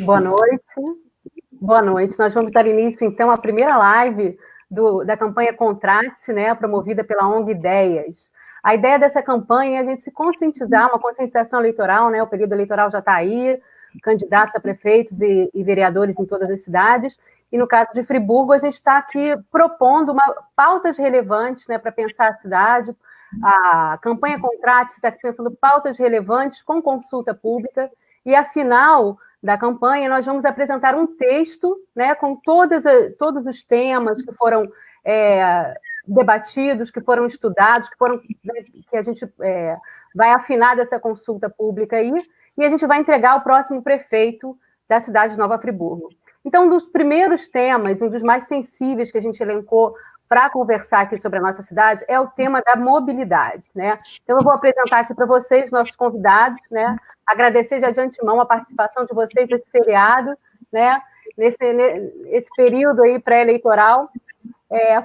Boa noite. Boa noite. Nós vamos dar início, então, à primeira live da campanha Contrate-se, né, promovida pela ONG Ideias. A ideia dessa campanha é a gente se conscientizar, uma conscientização eleitoral, né, o período eleitoral já está aí, candidatos a prefeitos e vereadores em todas as cidades, e no caso de Friburgo, a gente está aqui propondo pautas relevantes, né, para pensar a cidade. A campanha Contrate-se está pensando pautas relevantes com consulta pública, e afinal da campanha, nós vamos apresentar um texto, né, com todos os temas que foram debatidos, que foram estudados, que a gente vai afinar dessa consulta pública aí, e a gente vai entregar ao próximo prefeito da cidade de Nova Friburgo. Então, um dos primeiros temas, um dos mais sensíveis que a gente elencou para conversar aqui sobre a nossa cidade é o tema da mobilidade, né? Então, eu vou apresentar aqui para vocês, nossos convidados, né? Agradecer já de antemão a participação de vocês nesse feriado, né? Nesse período aí pré-eleitoral.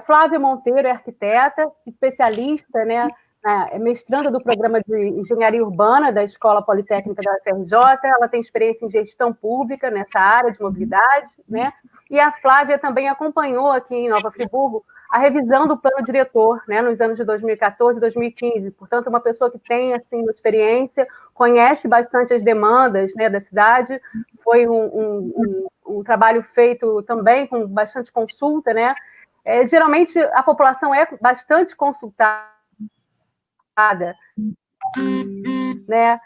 Flávia Monteiro é arquiteta, especialista, né? Mestranda do programa de Engenharia Urbana da Escola Politécnica da UFRJ, ela tem experiência em gestão pública nessa área de mobilidade, né? E a Flávia também acompanhou aqui em Nova Friburgo a revisão do plano diretor, né, nos anos de 2014 e 2015. Portanto, uma pessoa que tem assim, uma experiência, conhece bastante as demandas, né, da cidade. Foi um trabalho feito também com bastante consulta, né? Geralmente, a população é bastante consultada, né?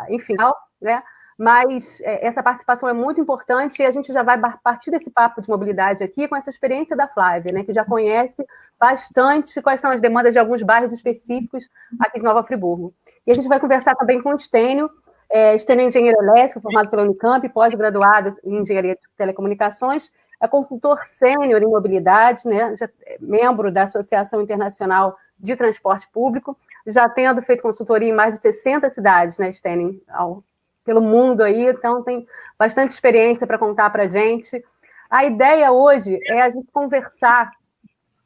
Enfim, né? Mas essa participação é muito importante e a gente já vai partir desse papo de mobilidade aqui com essa experiência da Flávia, né, que já conhece bastante quais são as demandas de alguns bairros específicos aqui de Nova Friburgo. E a gente vai conversar também com o Stênio. Stênio é engenheiro elétrico, formado pela Unicamp, pós-graduado em engenharia de telecomunicações, é consultor sênior em mobilidade, né, já é membro da Associação Internacional de Transporte Público, já tendo feito consultoria em mais de 60 cidades, né, Stênio, pelo mundo aí, então tem bastante experiência para contar para a gente. A ideia hoje é a gente conversar,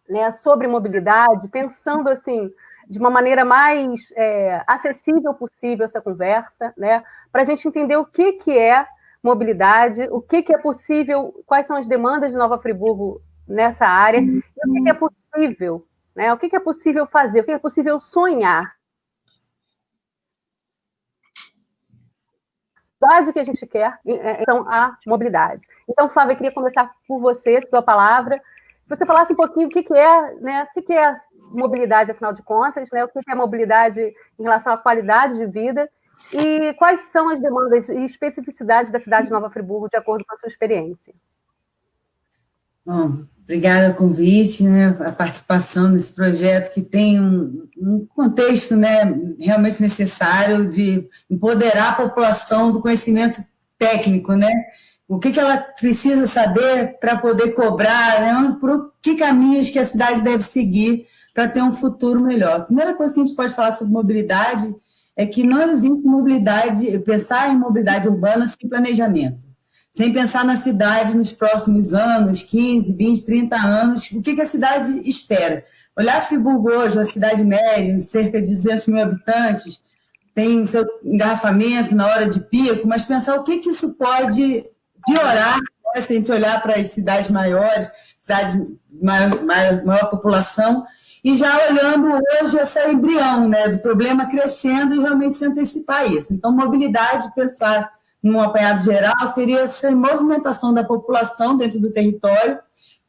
né, sobre mobilidade, pensando assim, de uma maneira mais acessível possível essa conversa, né, para a gente entender o que é mobilidade, o que é possível, quais são as demandas de Nova Friburgo nessa área, e o que é possível, né, o que é possível fazer, o que é possível sonhar. Que a gente quer, então, a mobilidade. Então, Flávia, eu queria começar por você, sua palavra, que você falasse um pouquinho o que é, né, o que é mobilidade, afinal de contas, né, o que é mobilidade em relação à qualidade de vida e quais são as demandas e especificidades da cidade de Nova Friburgo, de acordo com a sua experiência. Bom, obrigada pelo convite, né, a participação nesse projeto que tem um contexto, né, realmente necessário de empoderar a população do conhecimento técnico, né, o que ela precisa saber para poder cobrar, né, por que caminhos que a cidade deve seguir para ter um futuro melhor. A primeira coisa que a gente pode falar sobre mobilidade é que não existe mobilidade, pensar em mobilidade urbana sem planejamento. Sem pensar na cidade nos próximos anos, 15, 20, 30 anos, o que a cidade espera. Olhar Friburgo hoje, uma cidade média, cerca de 200 mil habitantes, tem seu engarrafamento na hora de pico, mas pensar o que isso pode piorar, né, se a gente olhar para as cidades maiores, cidades de maior população, e já olhando hoje esse embrião, né, do problema crescendo e realmente se antecipar a isso. Então, mobilidade, pensar num apanhado geral, seria essa movimentação da população dentro do território,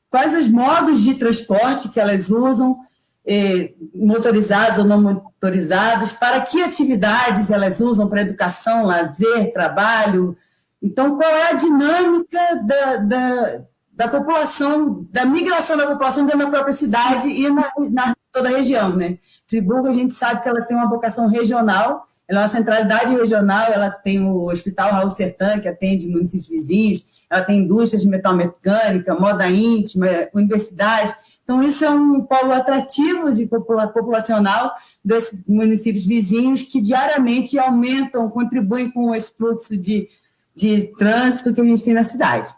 quais os modos de transporte que elas usam, motorizados ou não motorizados, para que atividades elas usam para educação, lazer, trabalho. Então, qual é a dinâmica da população, da migração da população dentro da própria cidade e na toda a região, né? Friburgo, a gente sabe que ela tem uma vocação regional, ela é uma centralidade regional, ela tem o Hospital Raul Sertã, que atende municípios vizinhos, ela tem indústrias de metal mecânica, moda íntima, universidades. Então, isso é um polo atrativo de populacional desses municípios vizinhos que diariamente aumentam, contribuem com esse fluxo de trânsito que a gente tem na cidade.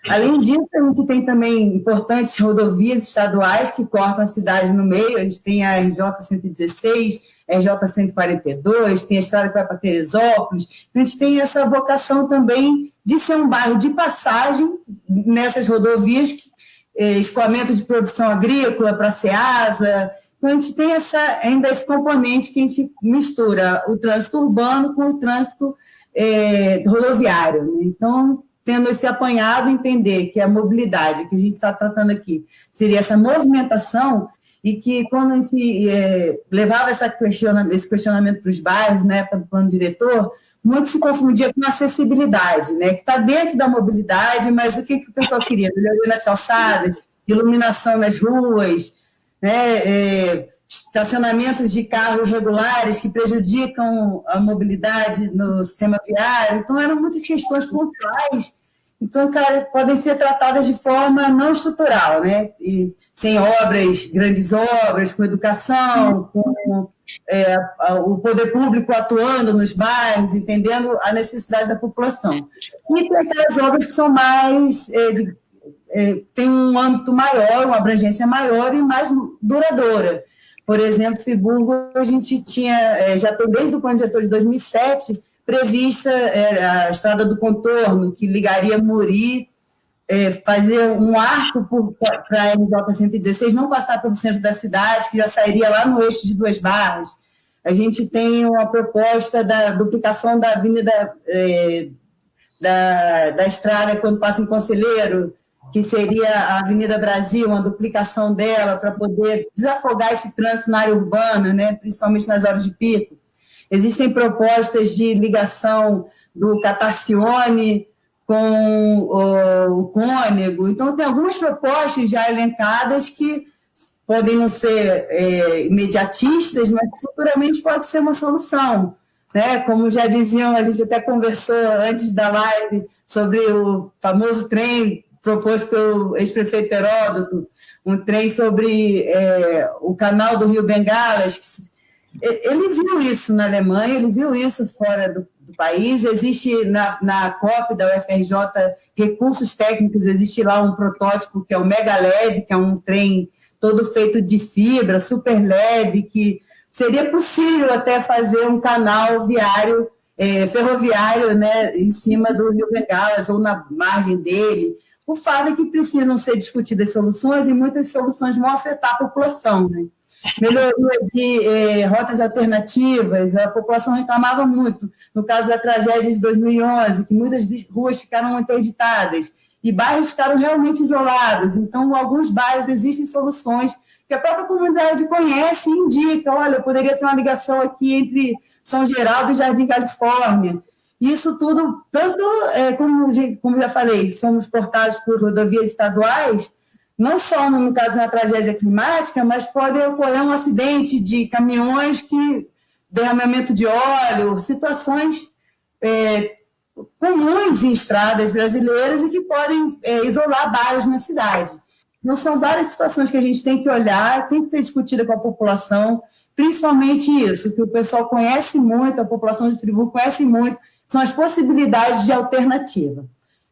Além disso, a gente tem também importantes rodovias estaduais que cortam a cidade no meio. A gente tem a RJ-116, RJ-142, tem a estrada que vai para Teresópolis. A gente tem essa vocação também de ser um bairro de passagem nessas rodovias, escoamento de produção agrícola para a Ceasa. Então, a gente tem ainda esse componente que a gente mistura o trânsito urbano com o trânsito rodoviário, né? Então, tendo esse apanhado, entender que a mobilidade que a gente está tratando aqui seria essa movimentação, e que quando a gente levava esse questionamento para os bairros, na época do plano diretor, muito se confundia com acessibilidade, né, que está dentro da mobilidade, mas o que o pessoal queria? Melhoria nas calçadas, iluminação nas ruas, né, estacionamentos de carros irregulares que prejudicam a mobilidade no sistema viário. Então, eram muitas questões pontuais. Então, podem ser tratadas de forma não estrutural, né? E sem grandes obras, com educação, com o poder público atuando nos bairros, entendendo a necessidade da população. E tem aquelas obras que são mais... tem um âmbito maior, uma abrangência maior e mais duradoura. Por exemplo, Friburgo, a gente já tem desde o plano diretor de 2007, prevista a Estrada do Contorno, que ligaria Muri, fazer um arco para a RJ-116, não passar pelo centro da cidade, que já sairia lá no eixo de Duas Barras. A gente tem uma proposta da duplicação da avenida da estrada quando passa em Conselheiro, que seria a Avenida Brasil, uma duplicação dela para poder desafogar esse trânsito na área urbana, né, principalmente nas horas de pico. Existem propostas de ligação do Catarcione com o Cônego. Então, tem algumas propostas já elencadas que podem não ser imediatistas, mas futuramente pode ser uma solução, né? Como já diziam, a gente até conversou antes da live sobre o famoso trem proposto pelo ex-prefeito Heródoto, um trem sobre o canal do Rio Bengalas. Ele viu isso na Alemanha, ele viu isso fora do país. Existe na COP da UFRJ recursos técnicos, existe lá um protótipo que é o Mega Leve, que é um trem todo feito de fibra, super leve, que seria possível até fazer um canal ferroviário, né, em cima do Rio Bengalas ou na margem dele. O fato é que precisam ser discutidas soluções e muitas soluções vão afetar a população, né? Melhoria de rotas alternativas, a população reclamava muito, no caso da tragédia de 2011, que muitas ruas ficaram interditadas e bairros ficaram realmente isolados. Então, em alguns bairros existem soluções que a própria comunidade conhece e indica, olha, poderia ter uma ligação aqui entre São Geraldo e Jardim Califórnia. Isso tudo, tanto, como já falei, somos portados por rodovias estaduais, não só no caso de uma tragédia climática, mas pode ocorrer um acidente de caminhões, derramamento de óleo, situações comuns em estradas brasileiras e que podem isolar bairros na cidade. Então, são várias situações que a gente tem que olhar, tem que ser discutida com a população, principalmente isso, que o pessoal conhece muito, a população de Friburgo conhece muito, são as possibilidades de alternativa.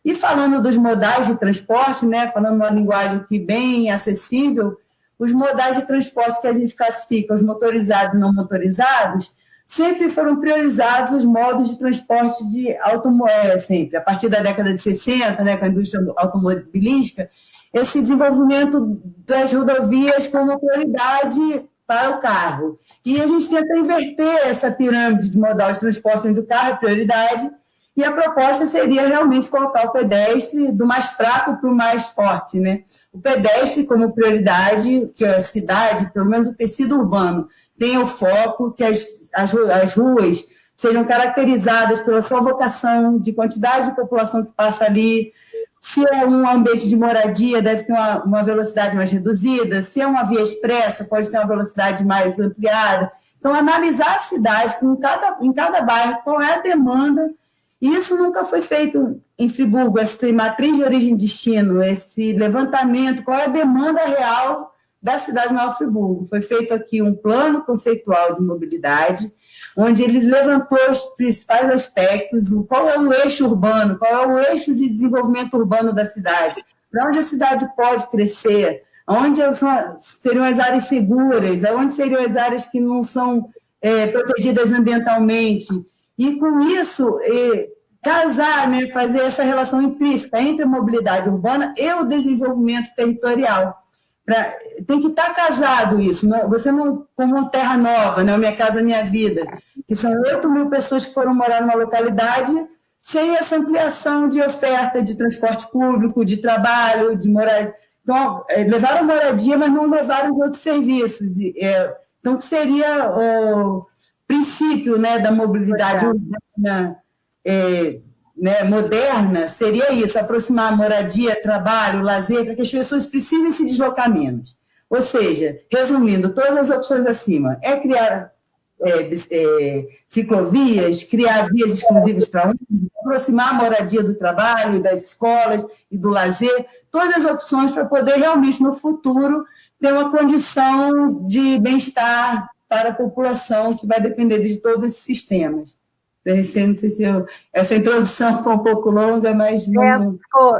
E falando dos modais de transporte, né, falando uma linguagem aqui bem acessível, os modais de transporte que a gente classifica, os motorizados e não motorizados, sempre foram priorizados os modos de transporte de automóvel, sempre. A partir da década de 60, né, com a indústria automobilística, esse desenvolvimento das rodovias como prioridade para o carro. E a gente tenta inverter essa pirâmide de modal de transporte onde o carro é prioridade. E a proposta seria realmente colocar o pedestre do mais fraco para o mais forte, né? O pedestre como prioridade, que a cidade, pelo menos o tecido urbano, tenha o foco, que as ruas sejam caracterizadas pela sua vocação de quantidade de população que passa ali. Se é um ambiente de moradia, deve ter uma velocidade mais reduzida. Se é uma via expressa, pode ter uma velocidade mais ampliada. Então, analisar a cidade em cada bairro, qual é a demanda. Isso nunca foi feito em Friburgo, essa matriz de origem e destino, esse levantamento, qual é a demanda real da cidade de Nova Friburgo. Foi feito aqui um plano conceitual de mobilidade, onde ele levantou os principais aspectos, qual é o eixo urbano, qual é o eixo de desenvolvimento urbano da cidade, para onde a cidade pode crescer, onde seriam as áreas seguras, onde seriam as áreas que não são protegidas ambientalmente, e com isso casar, né, fazer essa relação intrínseca entre a mobilidade urbana e o desenvolvimento territorial. Tem que estar casado isso. Você não, como Terra Nova, né, Minha Casa Minha Vida, que são 8.000 pessoas que foram morar numa localidade sem essa ampliação de oferta de transporte público, de trabalho, de moradia. Então, levaram moradia, mas não levaram de outros serviços. Então, que seria o princípio, né, da mobilidade urbana né, moderna, seria isso, aproximar moradia, trabalho, lazer, para que as pessoas precisem se deslocar menos. Ou seja, resumindo, todas as opções acima, criar ciclovias, criar vias exclusivas para ônibus, aproximar a moradia do trabalho, das escolas e do lazer, todas as opções para poder realmente, no futuro, ter uma condição de bem-estar para a população que vai depender de todos esses sistemas. Não sei se essa introdução ficou um pouco longa, mas...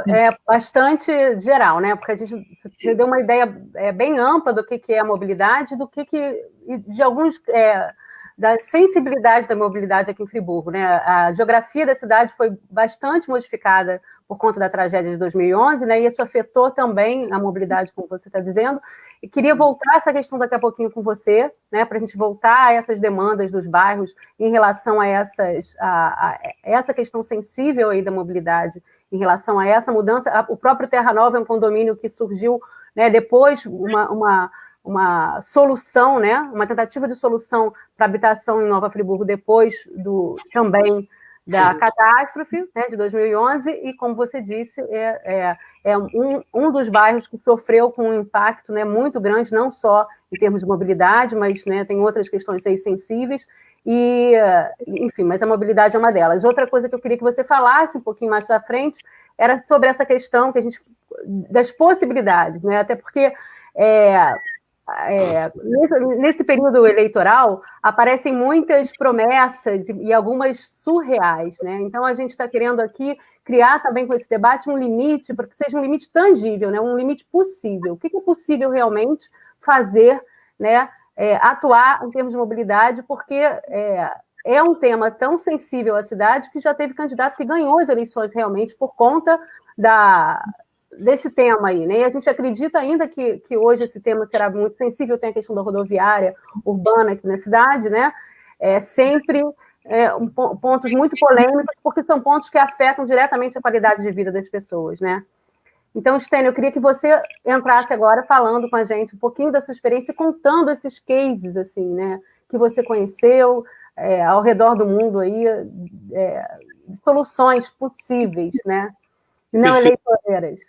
É bastante geral, né? Porque você deu uma ideia bem ampla do que é a mobilidade, de alguns... da sensibilidade da mobilidade aqui em Friburgo, né? A geografia da cidade foi bastante modificada por conta da tragédia de 2011, né? E isso afetou também a mobilidade, como você está dizendo. E queria voltar a essa questão daqui a pouquinho com você, né? Para a gente voltar a essas demandas dos bairros em relação a essa questão sensível aí da mobilidade, em relação a essa mudança. O próprio Terra Nova é um condomínio que surgiu, né, depois uma solução, né, uma tentativa de solução para habitação em Nova Friburgo depois também da catástrofe, né, de 2011, e como você disse, um dos bairros que sofreu com um impacto, né, muito grande, não só em termos de mobilidade, mas, né, tem outras questões aí sensíveis, enfim, mas a mobilidade é uma delas. Outra coisa que eu queria que você falasse um pouquinho mais à frente era sobre essa questão das possibilidades, né, até porque nesse período eleitoral aparecem muitas promessas e algumas surreais, né? Então a gente está querendo aqui criar também com esse debate um limite, para que seja um limite tangível, né? Um limite possível. O que é possível realmente fazer, né? Atuar em termos de mobilidade, porque é um tema tão sensível à cidade que já teve candidato que ganhou as eleições realmente por conta desse tema aí, né? E a gente acredita ainda que hoje esse tema será muito sensível, tem a questão da rodoviária urbana aqui na cidade, né? Sempre pontos muito polêmicos, porque são pontos que afetam diretamente a qualidade de vida das pessoas, né? Então, Stênio, eu queria que você entrasse agora falando com a gente um pouquinho da sua experiência, contando esses cases, assim, né? Que você conheceu ao redor do mundo aí, soluções possíveis, né? Não eleitoreiras.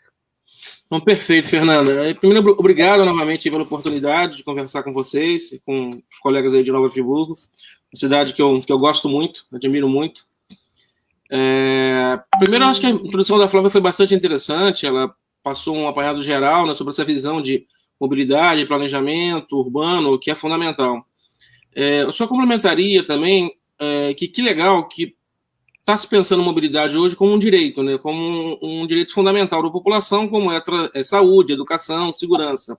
Então, perfeito, Fernanda. Primeiro, obrigado novamente pela oportunidade de conversar com vocês, com os colegas aí de Nova Friburgo, uma cidade que eu gosto muito, admiro muito. Primeiro, eu acho que a introdução da Flávia foi bastante interessante, ela passou um apanhado geral, né, sobre essa visão de mobilidade, planejamento urbano, que é fundamental. Eu só complementaria também que legal que está se pensando mobilidade hoje como um direito, né? Como um direito fundamental da população, como é saúde, educação, segurança.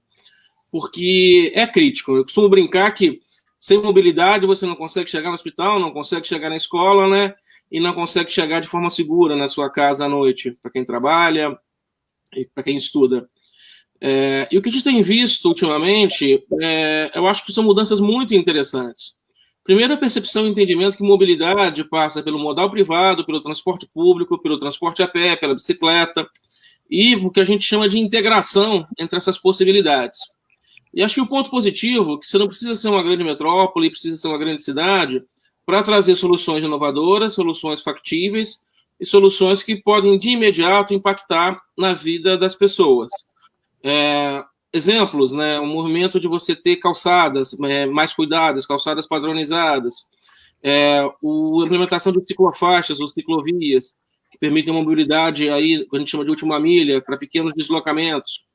Porque é crítico. Eu costumo brincar que sem mobilidade você não consegue chegar no hospital, não consegue chegar na escola, né? E não consegue chegar de forma segura na sua casa à noite, para quem trabalha e para quem estuda. E o que a gente tem visto ultimamente, eu acho que são mudanças muito interessantes. Primeiro, a percepção e entendimento que mobilidade passa pelo modal privado, pelo transporte público, pelo transporte a pé, pela bicicleta, e o que a gente chama de integração entre essas possibilidades. E acho que o ponto positivo é que você não precisa ser uma grande metrópole, precisa ser uma grande cidade, para trazer soluções inovadoras, soluções factíveis e soluções que podem, de imediato, impactar na vida das pessoas. Exemplos, né, o movimento de você ter calçadas mais cuidadas, calçadas padronizadas, a implementação de ciclofaixas ou ciclovias, que permitem uma mobilidade aí, que a gente chama de última milha, para pequenos deslocamentos.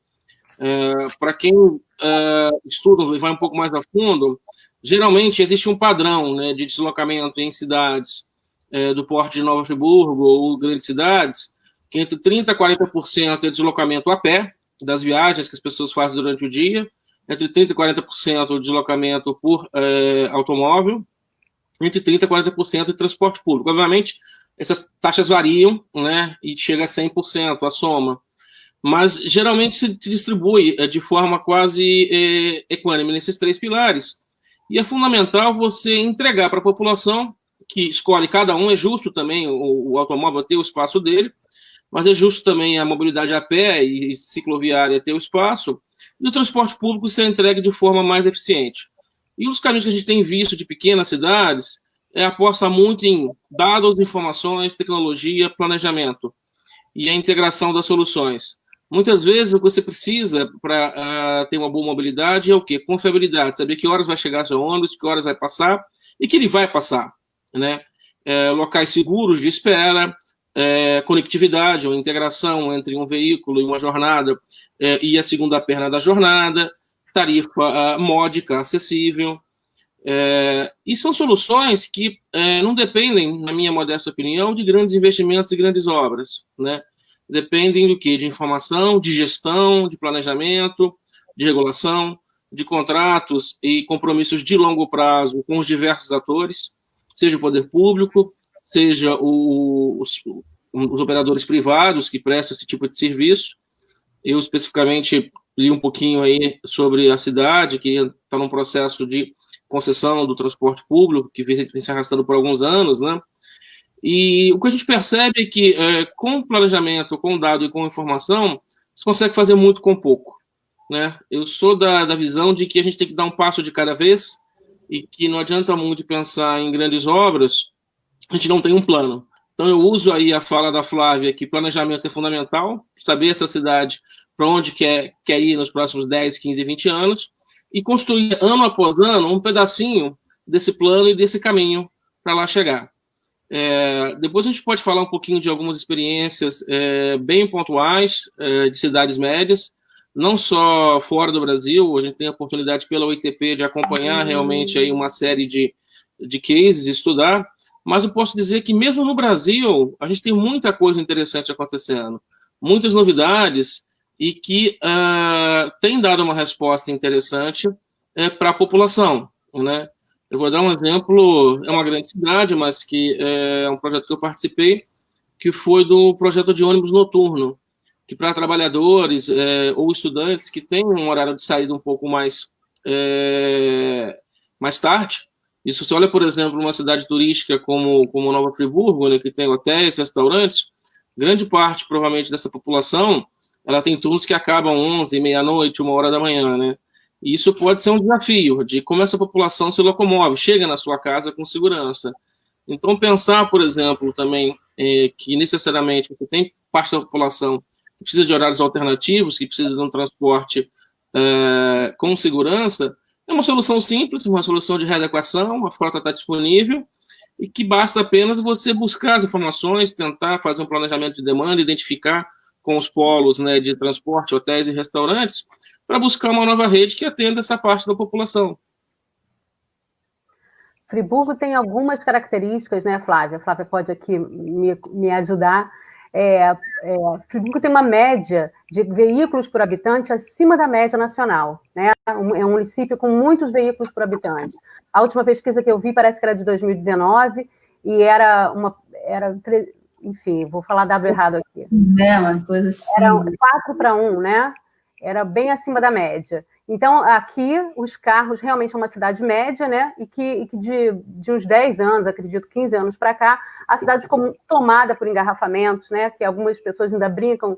Para quem estuda e vai um pouco mais a fundo, geralmente existe um padrão, né, de deslocamento em cidades do porte de Nova Friburgo ou grandes cidades, que entre 30% a 40% é deslocamento a pé, das viagens que as pessoas fazem durante o dia, entre 30% e 40% o deslocamento por automóvel, entre 30% e 40% de transporte público. Obviamente, essas taxas variam, né, e chega a 100% a soma, mas geralmente se distribui de forma quase equânime nesses 3 pilares. E é fundamental você entregar para a população, que escolhe cada um, é justo também o automóvel ter o espaço dele, mas é justo também a mobilidade a pé e cicloviária ter o espaço, e o transporte público ser entregue de forma mais eficiente. E os caminhos que a gente tem visto de pequenas cidades aposta muito em dados, informações, tecnologia, planejamento e a integração das soluções. Muitas vezes o que você precisa para ter uma boa mobilidade é o quê? Confiabilidade, saber que horas vai chegar seu ônibus, que horas vai passar e que ele vai passar, né? Locais seguros de espera, conectividade ou integração entre um veículo e uma jornada e a segunda perna da jornada, tarifa módica, acessível. E são soluções que não dependem, na minha modesta opinião, de grandes investimentos e grandes obras, né? Dependem do quê? De informação, de gestão, de planejamento, de regulação, de contratos e compromissos de longo prazo com os diversos atores, seja o poder público, seja os operadores privados que prestam esse tipo de serviço. Eu, especificamente, li um pouquinho aí sobre a cidade, que está num processo de concessão do transporte público, que vem se arrastando por alguns anos, né? E o que a gente percebe é que, com planejamento, com dado e com informação, você consegue fazer muito com pouco, né? Eu sou da visão de que a gente tem que dar um passo de cada vez e que não adianta muito pensar em grandes obras, a gente não tem um plano. Então, eu uso aí a fala da Flávia, que planejamento é fundamental, saber essa cidade para onde quer ir nos próximos 10, 15, 20 anos, e construir ano após ano um pedacinho desse plano e desse caminho para lá chegar. Depois a gente pode falar um pouquinho de algumas experiências bem pontuais de cidades médias, não só fora do Brasil. A gente tem a oportunidade pela OITP de acompanhar realmente aí uma série de cases, estudar, mas eu posso dizer que mesmo no Brasil a gente tem muita coisa interessante acontecendo, muitas novidades, e que tem dado uma resposta interessante para a população, né? Eu vou dar um exemplo, é uma grande cidade, mas que é um projeto que eu participei, que foi do projeto de ônibus noturno, que para trabalhadores ou estudantes que têm um horário de saída um pouco mais tarde. Isso, você olha, por exemplo, uma cidade turística como Nova Friburgo, né, que tem hotéis, restaurantes, grande parte, provavelmente, dessa população, ela tem turnos que acabam 11, meia-noite, 1h da manhã, né? E isso pode ser um desafio de como essa população se locomove, chega na sua casa com segurança. Então, pensar, por exemplo, também que necessariamente você tem parte da população que precisa de horários alternativos, que precisa de um transporte com segurança, é uma solução simples, uma solução de readequação, a frota está disponível, e que basta apenas você buscar as informações, tentar fazer um planejamento de demanda, identificar com os polos, né, de transporte, hotéis e restaurantes, para buscar uma nova rede que atenda essa parte da população. Friburgo tem algumas características, né, Flávia? A Flávia pode aqui me ajudar. Friburgo tem uma média de veículos por habitante acima da média nacional, né? É um município com muitos veículos por habitante. A última pesquisa que eu vi parece que era de 2019 e enfim, vou falar dado errado aqui. Uma coisa assim. Era 4-1, né? Era bem acima da média. Então, aqui, os carros realmente é uma cidade média, né? E que de uns 10 anos, acredito, 15 anos para cá, a cidade ficou tomada por engarrafamentos, né? Que algumas pessoas ainda brincam,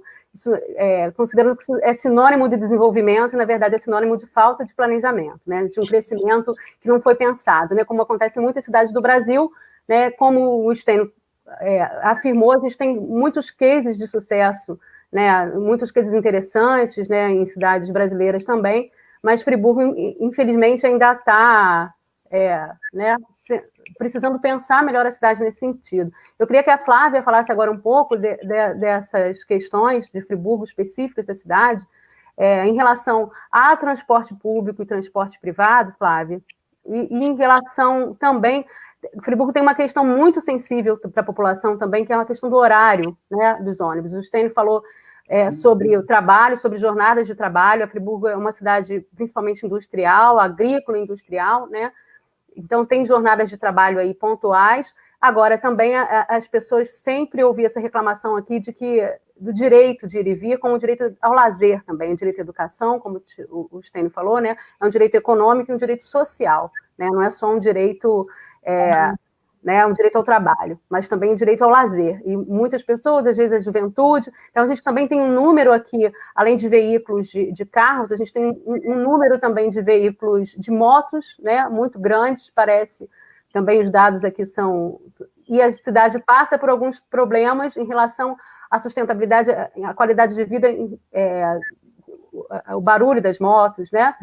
considerando que isso é sinônimo de desenvolvimento, e, na verdade, é sinônimo de falta de planejamento, né? De um crescimento que não foi pensado, né? Como acontece em muitas cidades do Brasil, né? Como o Stênio afirmou, a gente tem muitos cases de sucesso, né, muitos cases interessantes, né, em cidades brasileiras também, mas Friburgo, infelizmente, ainda está né, precisando pensar melhor a cidade nesse sentido. Eu queria que a Flávia falasse agora um pouco dessas questões de Friburgo específicas da cidade, em relação a transporte público e transporte privado, Flávia, e em relação também... Friburgo tem uma questão muito sensível para a população também, que é uma questão do horário, né, dos ônibus. O Stênio falou sobre o trabalho, sobre jornadas de trabalho. A Friburgo é uma cidade principalmente industrial, agrícola e industrial, né? Então, tem jornadas de trabalho aí pontuais. Agora, também as pessoas sempre ouviam essa reclamação aqui do direito de ir e vir, como o direito ao lazer também, o direito à educação, como o Stênio falou, né? É um direito econômico e um direito social, né? Não é só um direito, né, um direito ao trabalho, mas também um direito ao lazer. E muitas pessoas, às vezes a juventude, então a gente também tem um número aqui, além de veículos de carros, a gente tem um número também de veículos de motos, né? Muito grandes, parece. Também os dados aqui são... E a cidade passa por alguns problemas em relação à sustentabilidade, à qualidade de vida, o barulho das motos, né?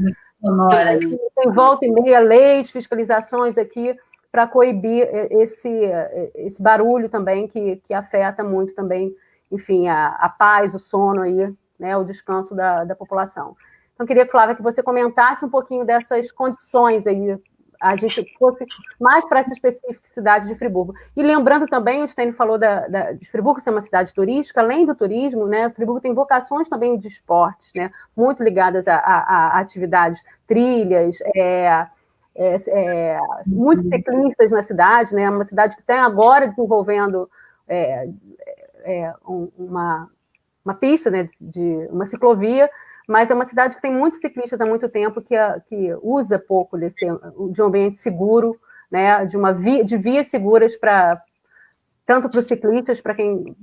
Tem volta e meia leis, fiscalizações aqui para coibir esse barulho também que afeta muito também, enfim, a paz, o sono aí, né? O descanso da população. Então, queria, Flávia, que você comentasse um pouquinho dessas condições aí, a gente fosse mais para essa especificidade de Friburgo. E lembrando também, o Stênio falou de Friburgo ser uma cidade turística, além do turismo, né, Friburgo tem vocações também de esportes, né, muito ligadas a atividades, trilhas, muitos ciclistas na cidade, né, uma cidade que está agora desenvolvendo uma pista, né, uma ciclovia, mas é uma cidade que tem muitos ciclistas há muito tempo que usa pouco de um ambiente seguro, né, de vias seguras tanto para os ciclistas, para quem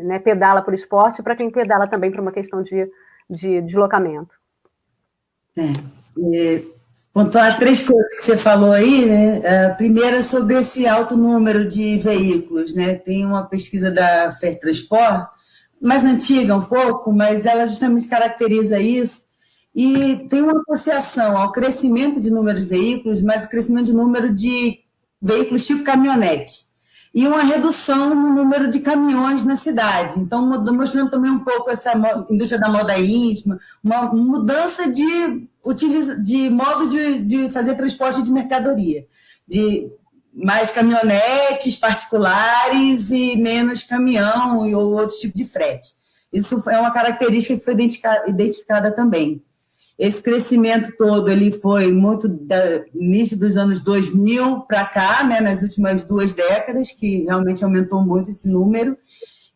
né, pedala por esporte, para quem pedala também por uma questão de deslocamento. Pontuar 3 coisas que você falou aí, né? A primeira, sobre esse alto número de veículos, né? Tem uma pesquisa da FETransport, mais antiga um pouco, mas ela justamente caracteriza isso, e tem uma associação ao crescimento de número de veículos, mas o crescimento de número de veículos tipo caminhonete, e uma redução no número de caminhões na cidade. Então, mostrando também um pouco essa indústria da moda íntima, uma mudança de modo de fazer transporte de mercadoria, de mais caminhonetes particulares e menos caminhão ou outro tipo de frete. Isso é uma característica que foi identificada também. Esse crescimento todo ele foi muito do início dos anos 2000 para cá, né, nas últimas 2 décadas, que realmente aumentou muito esse número,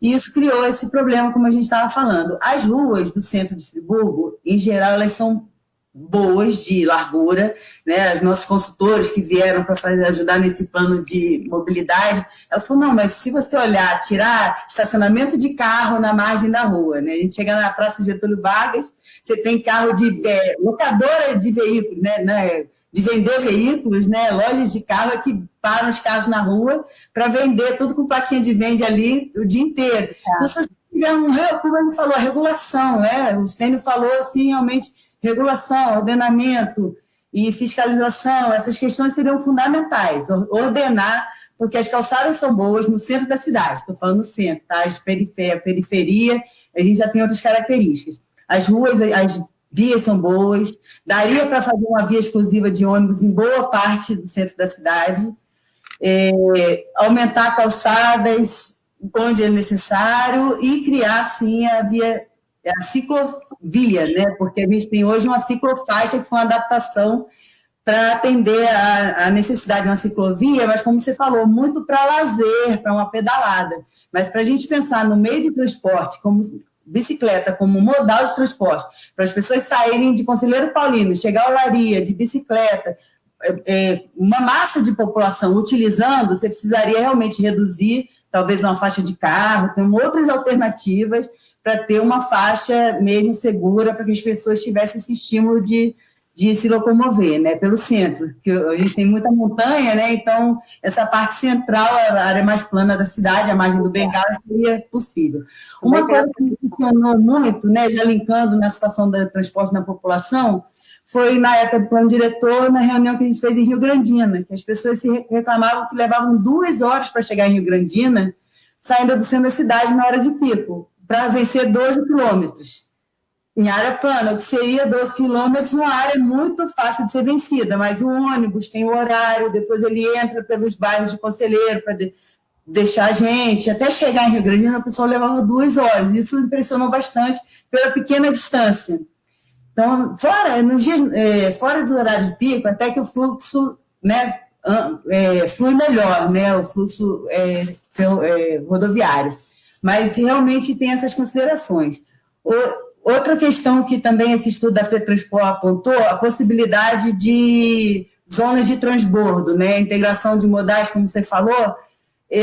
e isso criou esse problema, como a gente estava falando. As ruas do centro de Friburgo, em geral, elas são boas de largura, né? Os nossos consultores que vieram para ajudar nesse plano de mobilidade, ela falou, não, mas se você olhar, tirar estacionamento de carro na margem da rua, né? A gente chega na Praça Getúlio Vargas, você tem carro de locadora de veículos, né? De vender veículos, né? Lojas de carro que param os carros na rua para vender, tudo com plaquinha de vende ali o dia inteiro. Então, se você tiver como a gente falou, a regulação, né? O Stênio falou assim, realmente, regulação, ordenamento e fiscalização, essas questões seriam fundamentais. Ordenar, porque as calçadas são boas no centro da cidade, estou falando no centro, tá? Periferia, a gente já tem outras características. As ruas, as vias são boas, daria para fazer uma via exclusiva de ônibus em boa parte do centro da cidade, aumentar calçadas onde é necessário e criar, sim, a ciclovia, né? Porque a gente tem hoje uma ciclofaixa que foi uma adaptação para atender a necessidade de uma ciclovia, mas, como você falou, muito para lazer, para uma pedalada. Mas para a gente pensar no meio de transporte, como bicicleta, como modal de transporte, para as pessoas saírem de Conselheiro Paulino, chegar ao Olaria, de bicicleta, uma massa de população utilizando, você precisaria realmente reduzir, talvez uma faixa de carro, tem outras alternativas para ter uma faixa mesmo segura, para que as pessoas tivessem esse estímulo de se locomover, né, pelo centro, porque a gente tem muita montanha, né, então essa parte central, a área mais plana da cidade, a margem do Bengala, seria possível. Uma coisa que me funcionou muito, né, já linkando na situação do transporte na população, foi na época do plano diretor, na reunião que a gente fez em Rio Grandina, que as pessoas se reclamavam que levavam 2 horas para chegar em Rio Grandina, saindo do centro da cidade na hora de pico, para vencer 12 quilômetros. Em área plana, o que seria 12 quilômetros, uma área muito fácil de ser vencida, mas o ônibus tem o horário, depois ele entra pelos bairros de Conselheiro para deixar a gente, até chegar em Rio Grandina, a pessoa levava 2 horas, isso impressionou bastante pela pequena distância. Então, fora do horário de pico, até que o fluxo né, flui melhor, né, o fluxo rodoviário. Mas realmente tem essas considerações. Outra questão que também esse estudo da FETransport apontou, a possibilidade de zonas de transbordo, né, a integração de modais, como você falou,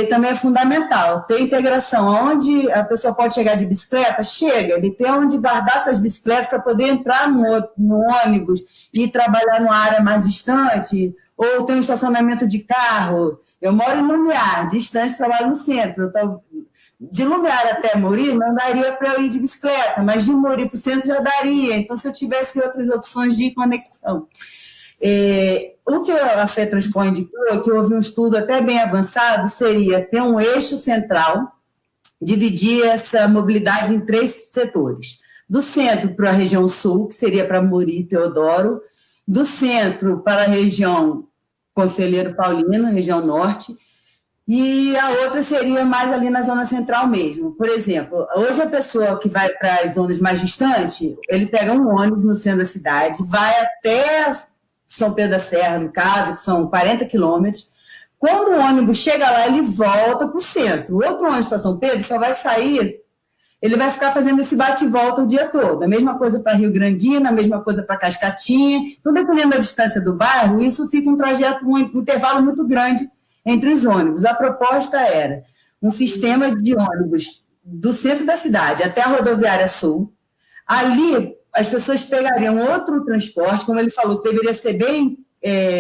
também é fundamental. Ter integração, onde a pessoa pode chegar de bicicleta, chega, ele tem onde guardar suas bicicletas para poder entrar no ônibus e trabalhar numa área mais distante, ou tem um estacionamento de carro. Eu moro em Lumiar, distante, trabalho no centro. Então, de Lumiar até Muri, não daria para eu ir de bicicleta, mas de Muri para o centro já daria. Então, se eu tivesse outras opções de conexão. O que a FETransport indicou, que houve um estudo até bem avançado, seria ter um eixo central, dividir essa mobilidade em 3 setores. Do centro para a região sul, que seria para Muri e Teodoro, do centro para a região Conselheiro Paulino, região norte, e a outra seria mais ali na zona central mesmo. Por exemplo, hoje a pessoa que vai para as zonas mais distantes, ele pega um ônibus no centro da cidade, vai até São Pedro da Serra, no caso, que são 40 quilômetros. Quando o ônibus chega lá, ele volta para o centro. O outro ônibus para São Pedro só vai sair, ele vai ficar fazendo esse bate e volta o dia todo. A mesma coisa para Rio Grandina, a mesma coisa para Cascatinha. Então, dependendo da distância do bairro, isso fica um trajeto, um intervalo muito grande entre os ônibus. A proposta era um sistema de ônibus do centro da cidade até a rodoviária sul. Ali, as pessoas pegariam outro transporte, como ele falou, que deveria ser bem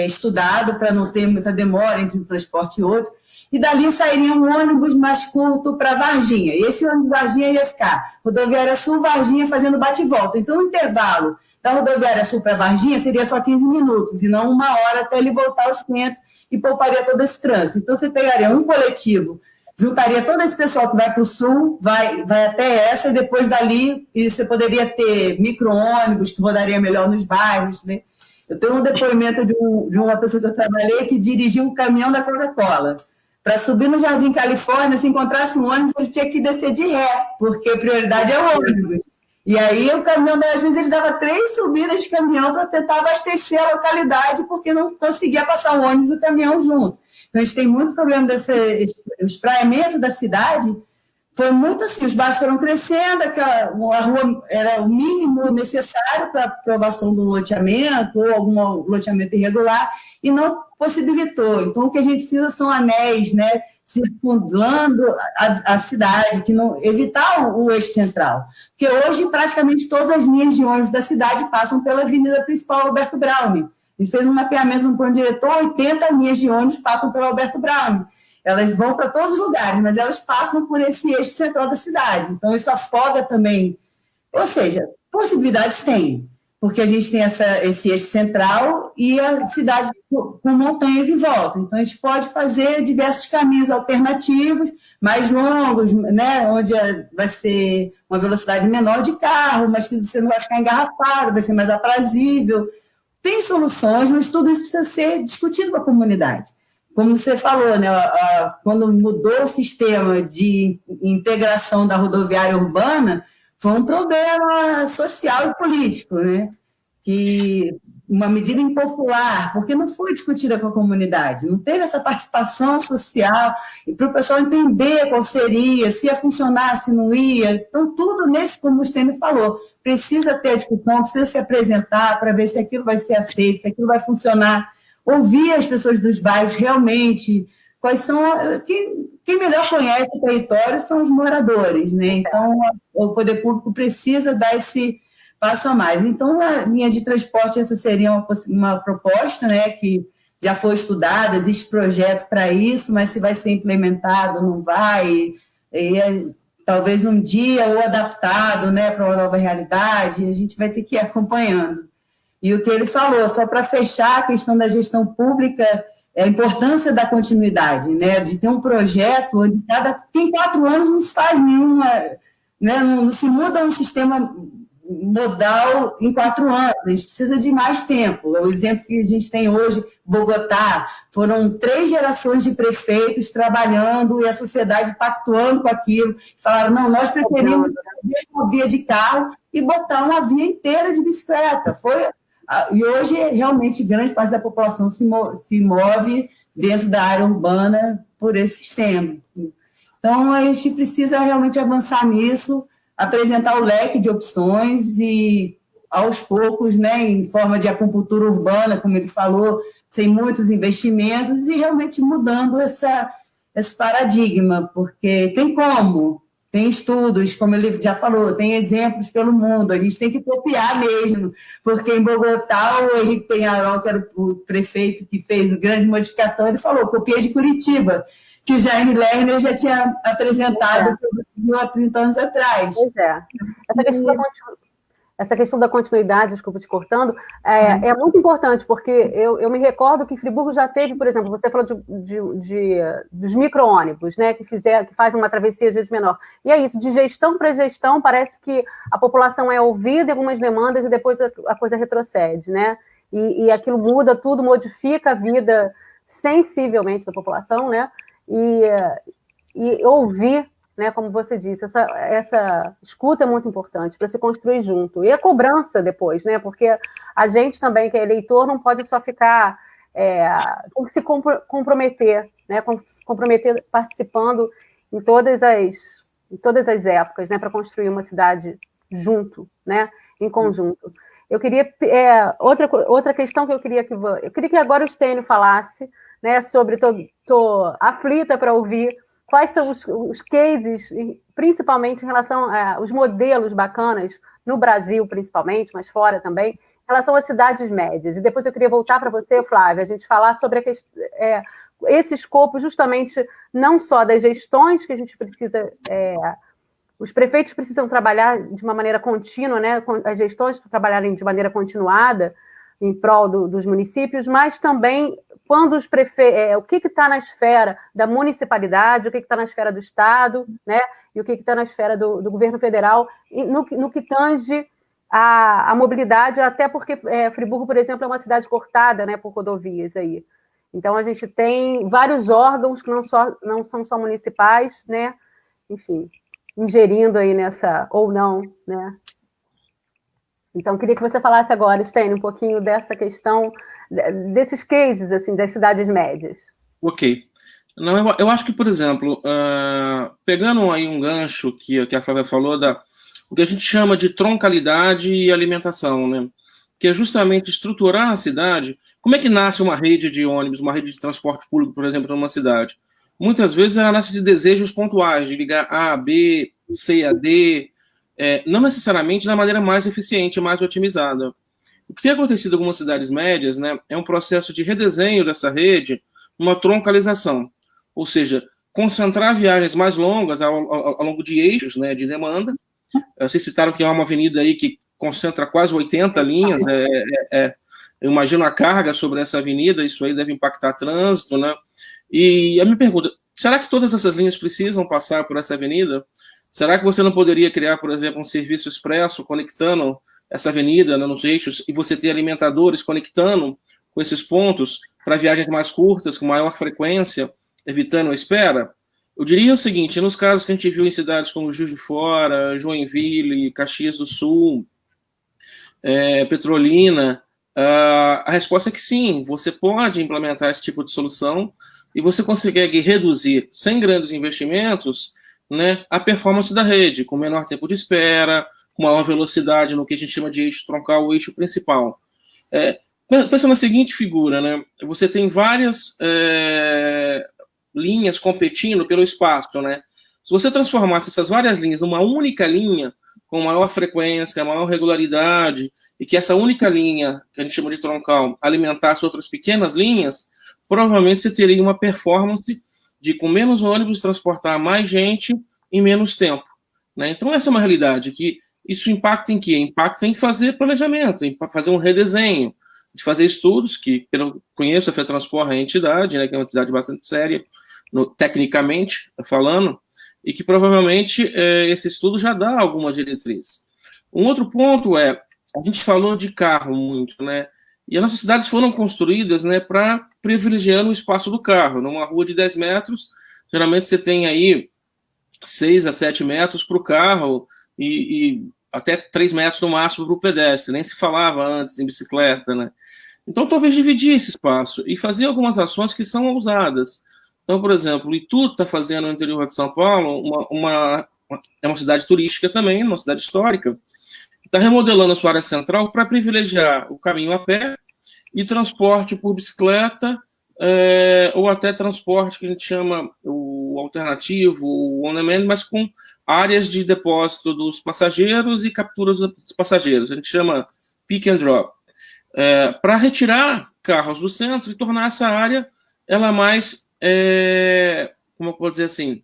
estudado para não ter muita demora entre um transporte e outro, e dali sairia um ônibus mais curto para Varginha. E esse ônibus Varginha ia ficar rodoviária sul, Varginha fazendo bate e volta. Então, o intervalo da rodoviária sul para Varginha seria só 15 minutos, e não 1 hora até ele voltar ao centro, e pouparia todo esse trânsito. Então, você pegaria um coletivo, juntaria todo esse pessoal que vai para o sul, vai até essa, e depois dali você poderia ter micro-ônibus que rodaria melhor nos bairros, né? Eu tenho um depoimento de uma pessoa que eu trabalhei que dirigiu um caminhão da Coca-Cola. Para subir no Jardim Califórnia, se encontrasse um ônibus, ele tinha que descer de ré, porque a prioridade é o ônibus. E aí o caminhão, às vezes, ele dava 3 subidas de caminhão para tentar abastecer a localidade, porque não conseguia passar o ônibus e o caminhão junto. Então, a gente tem muito problema o espraiamento da cidade. Foi muito assim, os bairros foram crescendo, a rua era o mínimo necessário para a aprovação do loteamento ou algum loteamento irregular, e não possibilitou. Então, o que a gente precisa são anéis, né, circundando a cidade, que não, evitar o eixo central. Porque hoje, praticamente, todas as linhas de ônibus da cidade passam pela avenida principal Alberto Browne. A gente fez um mapeamento no plano diretor, 80 linhas de ônibus passam pelo Alberto Browne. Elas vão para todos os lugares, mas elas passam por esse eixo central da cidade. Então, isso afoga também. Ou seja, possibilidades tem, porque a gente tem esse eixo central e a cidade com montanhas em volta. Então, a gente pode fazer diversos caminhos alternativos, mais longos, né, onde vai ser uma velocidade menor de carro, mas que você não vai ficar engarrafado, vai ser mais aprazível. Tem soluções, mas tudo isso precisa ser discutido com a comunidade. Como você falou, né, quando mudou o sistema de integração da rodoviária urbana, foi um problema social e político, né? Que uma medida impopular, porque não foi discutida com a comunidade, não teve essa participação social, e para o pessoal entender qual seria, se ia funcionar, se não ia. Então, tudo nesse, como o Stênio falou, precisa ter a discussão, precisa se apresentar para ver se aquilo vai ser aceito, se aquilo vai funcionar. Ouvir as pessoas dos bairros realmente, quais são... Quem melhor conhece o território são os moradores, né? Então, o poder público precisa dar esse passo a mais. Então, a linha de transporte, essa seria uma proposta, né, que já foi estudada, existe projeto para isso, mas se vai ser implementado, não vai, talvez um dia, ou adaptado, né, para uma nova realidade, a gente vai ter que ir acompanhando. E o que ele falou, só para fechar a questão da gestão pública, a importância da continuidade, né, de ter um projeto onde em 4 anos não se faz nenhuma, né, não se muda um sistema modal em 4 anos, a gente precisa de mais tempo. O exemplo que a gente tem hoje, Bogotá, foram 3 gerações de prefeitos trabalhando e a sociedade pactuando com aquilo, falaram, não, nós preferimos uma via de carro e botar uma via inteira de bicicleta. Foi E hoje, realmente, grande parte da população se move dentro da área urbana por esse sistema. Então, a gente precisa realmente avançar nisso, apresentar o leque de opções e, aos poucos, né, em forma de acupuntura urbana, como ele falou, sem muitos investimentos, e realmente mudando esse paradigma, porque tem como, tem estudos, como ele já falou, tem exemplos pelo mundo, a gente tem que copiar mesmo, porque em Bogotá, o Henrique Penharol, que era o prefeito que fez grande modificação, ele falou, copia de Curitiba, que o Jaime Lerner já tinha apresentado há 30 anos atrás. Pois é. Essa questão da continuidade, desculpa te cortando, é muito importante, porque eu me recordo que Friburgo já teve, por exemplo, você falou dos micro-ônibus, né, que fazem uma travessia às vezes menor. E é isso, de gestão para gestão, parece que a população é ouvida em algumas demandas e depois a coisa retrocede, né? E aquilo muda tudo, modifica a vida sensivelmente da população, né? E ouvir, né, como você disse, essa escuta é muito importante para se construir junto. E a cobrança depois, né, porque a gente também, que é eleitor, não pode só ficar... tem que se comprometer, né, se comprometer participando em todas as épocas, né, para construir uma cidade junto, né, em conjunto. Eu queria... outra questão que eu queria que agora o Stênio falasse, né, sobre... Estou aflita para ouvir quais são os cases, principalmente em relação aos modelos bacanas, no Brasil principalmente, mas fora também, em relação às cidades médias. E depois eu queria voltar para você, Flávia, a gente falar sobre esse escopo justamente não só das gestões que a gente precisa... os prefeitos precisam trabalhar de uma maneira contínua, né, as gestões trabalharem de maneira continuada em prol dos municípios, mas também quando os prefeitos, o que está na esfera da municipalidade, o que está na esfera do Estado, né, e o que está na esfera do governo federal, no que tange a mobilidade, até porque Friburgo, por exemplo, é uma cidade cortada, né, por rodovias aí. Então, a gente tem vários órgãos que não são só municipais, né, enfim, ingerindo aí nessa, ou não, né. Então, queria que você falasse agora, Stênio, um pouquinho dessa questão, desses cases, assim, das cidades médias. Ok. Não, eu acho que, por exemplo, pegando aí um gancho que a Flávia falou, o que a gente chama de troncalidade e alimentação, né? Que é justamente estruturar a cidade. Como é que nasce uma rede de ônibus, uma rede de transporte público, por exemplo, numa cidade? Muitas vezes ela nasce de desejos pontuais, de ligar A, B, C a D, não necessariamente da maneira mais eficiente, mais otimizada. O que tem acontecido em algumas cidades médias, né, é um processo de redesenho dessa rede, uma troncalização, ou seja, concentrar viagens mais longas ao longo de eixos, né, de demanda. Vocês citaram que há uma avenida aí que concentra quase 80 linhas, eu imagino a carga sobre essa avenida, isso aí deve impactar trânsito, né? E a minha pergunta, será que todas essas linhas precisam passar por essa avenida? Será que você não poderia criar, por exemplo, um serviço expresso conectando essa avenida, né, nos eixos, e você ter alimentadores conectando com esses pontos para viagens mais curtas, com maior frequência, evitando a espera? Eu diria o seguinte, nos casos que a gente viu em cidades como Juiz de Fora, Joinville, Caxias do Sul, Petrolina, a resposta é que sim, você pode implementar esse tipo de solução e você consegue reduzir, sem grandes investimentos, né, a performance da rede, com menor tempo de espera, com maior velocidade no que a gente chama de eixo troncal, o eixo principal. Pensa na seguinte figura, né, você tem várias linhas competindo pelo espaço, né? Se você transformasse essas várias linhas numa única linha, com maior frequência, maior regularidade, e que essa única linha, que a gente chama de troncal, alimentasse outras pequenas linhas, provavelmente você teria uma performance de, com menos ônibus, transportar mais gente em menos tempo, né? Então, essa é uma realidade, que isso impacta em quê? Impacta em fazer planejamento, em fazer um redesenho, de fazer estudos, que eu conheço a FETranspor, a entidade, né, que é uma entidade bastante séria, tecnicamente falando, e que provavelmente esse estudo já dá algumas diretrizes. Um outro ponto a gente falou de carro muito, né? E as nossas cidades foram construídas, né, para privilegiar o espaço do carro. Numa rua de 10 metros, geralmente você tem aí 6 a 7 metros para o carro, e até 3 metros no máximo para o pedestre, nem se falava antes em bicicleta, né? Então, talvez dividir esse espaço e fazer algumas ações que são ousadas. Então, por exemplo, o Itu está fazendo no interior de São Paulo é uma cidade turística também, uma cidade histórica, está remodelando a sua área central para privilegiar o caminho a pé e transporte por bicicleta, ou até transporte que a gente chama o alternativo, o on-demand, mas com áreas de depósito dos passageiros e captura dos passageiros. A gente chama pick and drop. Para retirar carros do centro e tornar essa área ela mais, como eu vou dizer assim,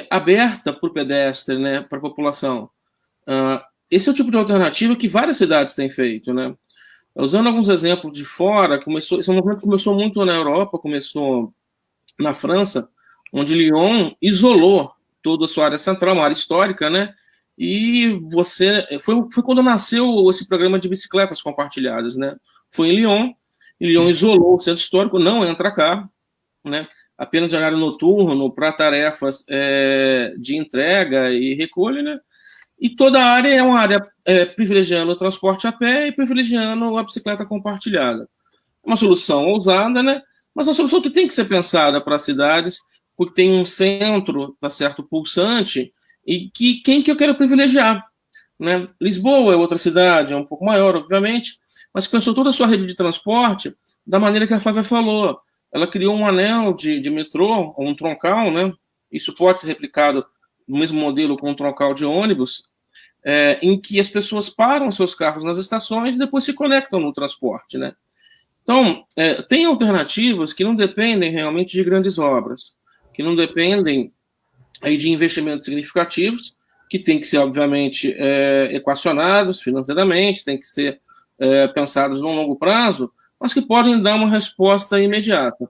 aberta para o pedestre, né, para a população. Esse é o tipo de alternativa que várias cidades têm feito, né? Usando alguns exemplos de fora, esse movimento começou muito na Europa, começou na França, onde Lyon isolou toda a sua área central, uma área histórica, né? E foi quando nasceu esse programa de bicicletas compartilhadas, né? Foi em Lyon, e Lyon isolou o centro histórico, não entra carro, né? Apenas de horário noturno para tarefas de entrega e recolha, né? E toda a área é uma área privilegiando o transporte a pé e privilegiando a bicicleta compartilhada. Uma solução ousada, né? Mas uma solução que tem que ser pensada para as cidades, porque tem um centro, tá certo, pulsante, e quem que eu quero privilegiar, né? Lisboa é outra cidade, é um pouco maior, obviamente, mas pensou toda a sua rede de transporte da maneira que a Flávia falou. Ela criou um anel de metrô, um troncal, né? Isso pode ser replicado no mesmo modelo com um troncal de ônibus, em que as pessoas param seus carros nas estações e depois se conectam no transporte, né? Então, tem alternativas que não dependem realmente de grandes obras, que não dependem aí de investimentos significativos, que tem que ser, obviamente, equacionados financeiramente, tem que ser pensados no longo prazo, mas que podem dar uma resposta imediata.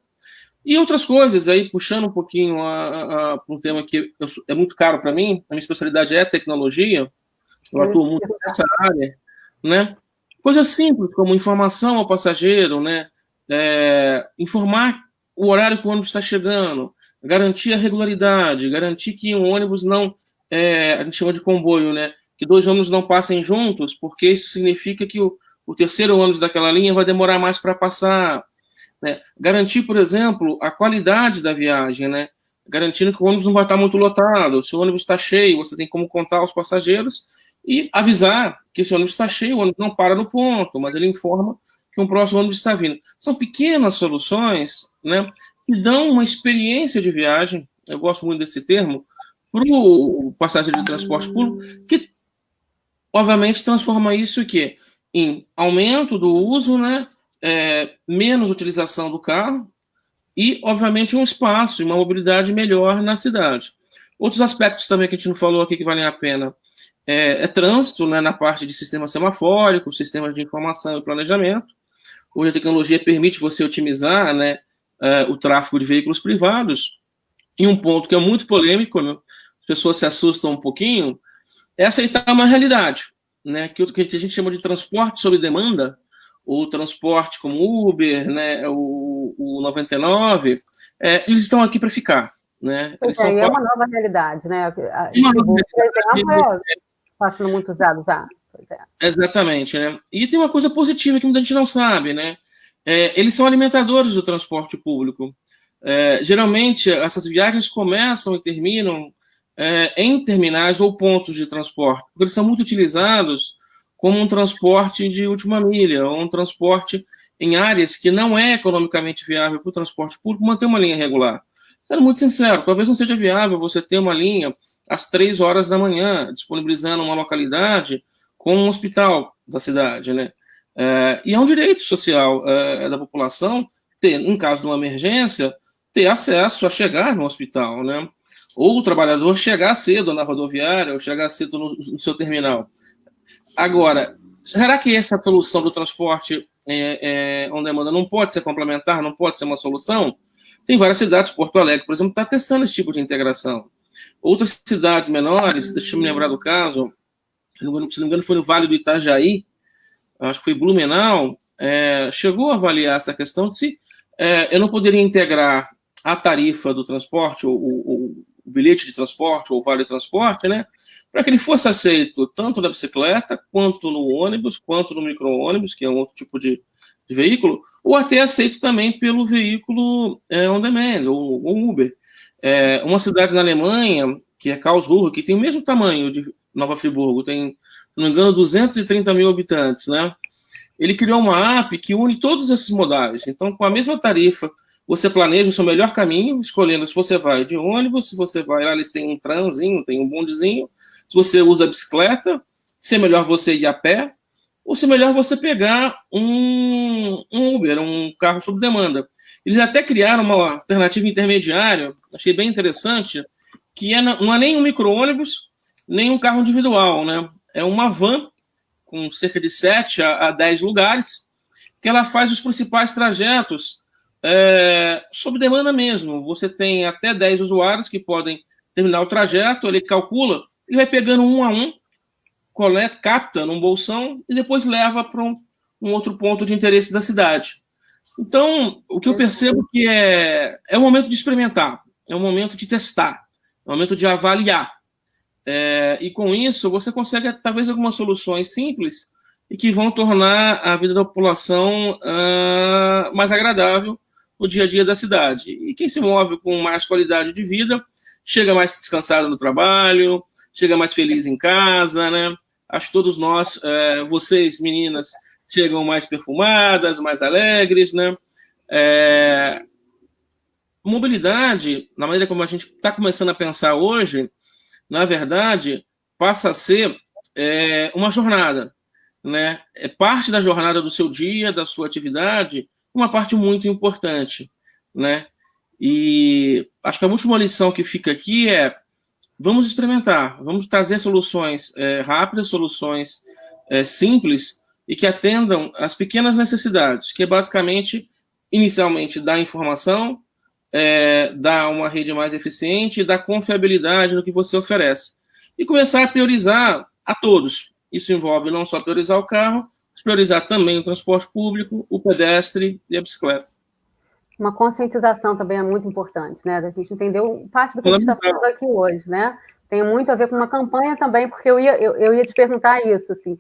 E outras coisas, aí puxando um pouquinho para um tema que é muito caro para mim, a minha especialidade é tecnologia, eu atuo muito nessa área, né? Coisas simples, como informação ao passageiro, né? Informar o horário que o ônibus está chegando, garantir a regularidade, garantir que um ônibus não, a gente chama de comboio, né? Que 2 ônibus não passem juntos, porque isso significa que o terceiro ônibus daquela linha vai demorar mais para passar, né? Garantir, por exemplo, a qualidade da viagem, né? Garantindo que o ônibus não vai estar muito lotado. Se o ônibus está cheio, você tem como contar os passageiros e avisar que esse ônibus está cheio, o ônibus não para no ponto, mas ele informa que um próximo ônibus está vindo. São pequenas soluções, né, que dão uma experiência de viagem, eu gosto muito desse termo, para o passageiro de transporte público, que, obviamente, transforma isso em aumento do uso, né, menos utilização do carro e, obviamente, um espaço e uma mobilidade melhor na cidade. Outros aspectos também que a gente não falou aqui que valem a pena trânsito, né, na parte de sistema semafórico, sistemas de informação e planejamento. Hoje a tecnologia permite você otimizar, né, o tráfego de veículos privados. E um ponto que é muito polêmico, né, as pessoas se assustam um pouquinho, é aceitar uma realidade, né, que a gente chama de transporte sob demanda, ou transporte como Uber, né, o 99, eles estão aqui para ficar. Né? Eles são uma nova realidade, né? Está sendo muito usado já. Exatamente, né? E tem uma coisa positiva que muita gente não sabe, né? Eles são alimentadores do transporte público. Geralmente, essas viagens começam e terminam em terminais ou pontos de transporte, porque eles são muito utilizados como um transporte de última milha, ou um transporte em áreas que não é economicamente viável para o transporte público manter uma linha regular. Sendo muito sincero, talvez não seja viável você ter uma linha às 3 horas da manhã, disponibilizando uma localidade com um hospital da cidade, né? E é um direito social da população ter, em caso de uma emergência, ter acesso a chegar no hospital, né? Ou o trabalhador chegar cedo na rodoviária, ou chegar cedo no seu terminal. Agora, será que essa solução do transporte on demand não pode ser complementar, não pode ser uma solução? Tem várias cidades, Porto Alegre, por exemplo, está testando esse tipo de integração. Outras cidades menores, deixa eu me lembrar do caso, se não me engano foi no Vale do Itajaí, acho que foi Blumenau, chegou a avaliar essa questão de se eu não poderia integrar a tarifa do transporte, o bilhete de transporte ou vale transporte, né, para que ele fosse aceito tanto na bicicleta, quanto no ônibus, quanto no micro-ônibus, que é um outro tipo de veículo, ou até aceito também pelo veículo on demand, ou Uber. Uma cidade na Alemanha, que é Karlsruhe, que tem o mesmo tamanho de Nova Friburgo, tem, se não me engano, 230 mil habitantes, né? Ele criou uma app que une todos esses modais. Então, com a mesma tarifa, você planeja o seu melhor caminho, escolhendo se você vai de ônibus, se você vai lá, eles têm um tranzinho, tem um bondezinho, se você usa a bicicleta, se é melhor você ir a pé, ou se é melhor você pegar um Uber, um carro sob demanda. Eles até criaram uma alternativa intermediária, achei bem interessante, que não é nem um micro-ônibus, nem um carro individual, né? É uma van com cerca de 7 a 10 lugares, que ela faz os principais trajetos sob demanda mesmo. Você tem até 10 usuários que podem terminar o trajeto, ele calcula, ele vai pegando um a um, capta num bolsão e depois leva para um outro ponto de interesse da cidade. Então, o que eu percebo que é um momento de experimentar, é um momento de testar, é um momento de avaliar. E com isso, você consegue, talvez, algumas soluções simples e que vão tornar a vida da população mais agradável no dia a dia da cidade. E quem se move com mais qualidade de vida chega mais descansado no trabalho, chega mais feliz em casa, né? Acho que todos nós, vocês, meninas, chegam mais perfumadas, mais alegres, né? Mobilidade, na maneira como a gente está começando a pensar hoje, na verdade, passa a ser uma jornada, né? É parte da jornada do seu dia, da sua atividade, uma parte muito importante, né? E acho que a última lição que fica aqui vamos experimentar, vamos trazer soluções rápidas, soluções simples e que atendam às pequenas necessidades, que é basicamente, inicialmente, dar informação, dar uma rede mais eficiente e dar confiabilidade no que você oferece. E começar a priorizar a todos. Isso envolve não só priorizar o carro, mas priorizar também o transporte público, o pedestre e a bicicleta. Uma conscientização também é muito importante, né? A gente entendeu parte do que a gente está falando aqui hoje, né? Tem muito a ver com uma campanha também, porque eu ia te perguntar isso, assim.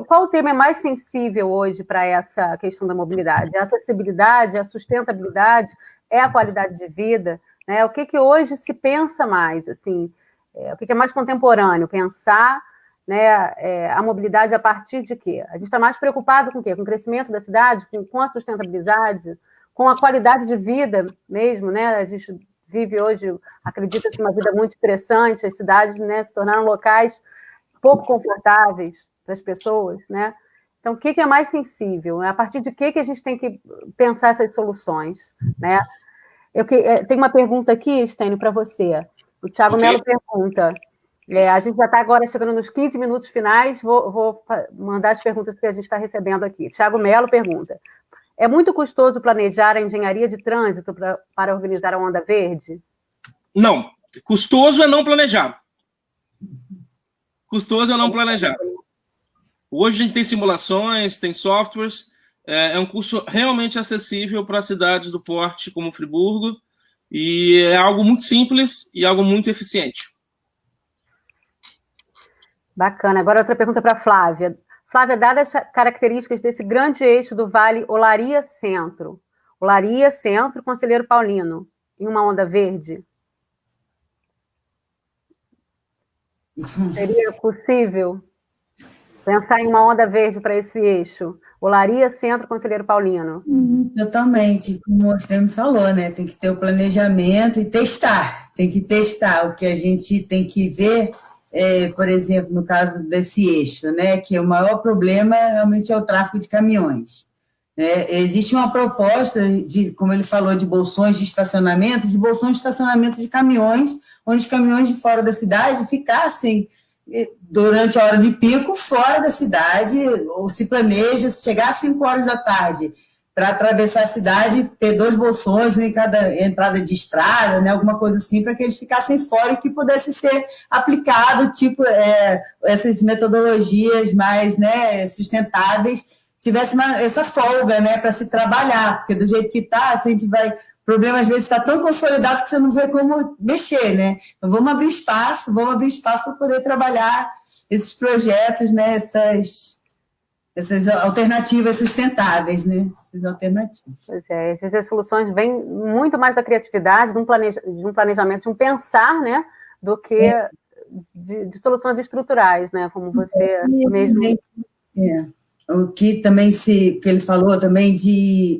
Qual o tema é mais sensível hoje para essa questão da mobilidade? A acessibilidade, a sustentabilidade, a qualidade de vida, né? O que hoje se pensa mais, assim? O que é mais contemporâneo? Pensar, né, a mobilidade a partir de quê? A gente está mais preocupado com o quê? Com o crescimento da cidade, com a sustentabilidade, com a qualidade de vida mesmo, né? A gente vive hoje, acredita-se, uma vida muito estressante, as cidades, né, se tornaram locais pouco confortáveis para as pessoas, né? Então, o que é mais sensível? A partir de que a gente tem que pensar essas soluções, né? Tem uma pergunta aqui, Stênio, para você. O Thiago Melo pergunta, a gente já está agora chegando nos 15 minutos finais, vou mandar as perguntas que a gente está recebendo aqui. Thiago Melo pergunta, é muito custoso planejar a engenharia de trânsito para organizar a Onda Verde? Não. Custoso é não planejar. Custoso é não planejar. Hoje a gente tem simulações, tem softwares, é um curso realmente acessível para cidades do porte como Friburgo, e é algo muito simples e algo muito eficiente. Bacana. Agora outra pergunta para a Flávia. Flávia, dadas as características desse grande eixo do Vale Olaria Centro, Conselheiro Paulino, em uma Onda Verde, seria possível pensar em uma Onda Verde para esse eixo? Olaria Centro, Conselheiro Paulino. Totalmente, como o Stênio falou, né? Tem que ter o planejamento e testar. Tem que testar. O que a gente tem que ver, por exemplo, no caso desse eixo, né? Que o maior problema realmente é o tráfego de caminhões. Existe uma proposta, como ele falou, de bolsões de estacionamento de caminhões, onde os caminhões de fora da cidade ficassem durante a hora de pico fora da cidade, ou se planeja, se chegar às 5 horas da tarde para atravessar a cidade, ter 2 bolsões em cada entrada de estrada, né, alguma coisa assim, para que eles ficassem fora e que pudesse ser aplicado, tipo, essas metodologias mais, né, sustentáveis, tivesse essa folga, né, para se trabalhar, porque do jeito que está, se a gente vai problema às vezes está tão consolidado que você não vê como mexer, né? Então vamos abrir espaço para poder trabalhar esses projetos, né? Essas alternativas sustentáveis, né? Essas alternativas. Pois é, às vezes as soluções vêm muito mais da criatividade, de um planejamento, de um pensar, né? Do que de soluções estruturais, né? Como você mesmo... O que também que ele falou também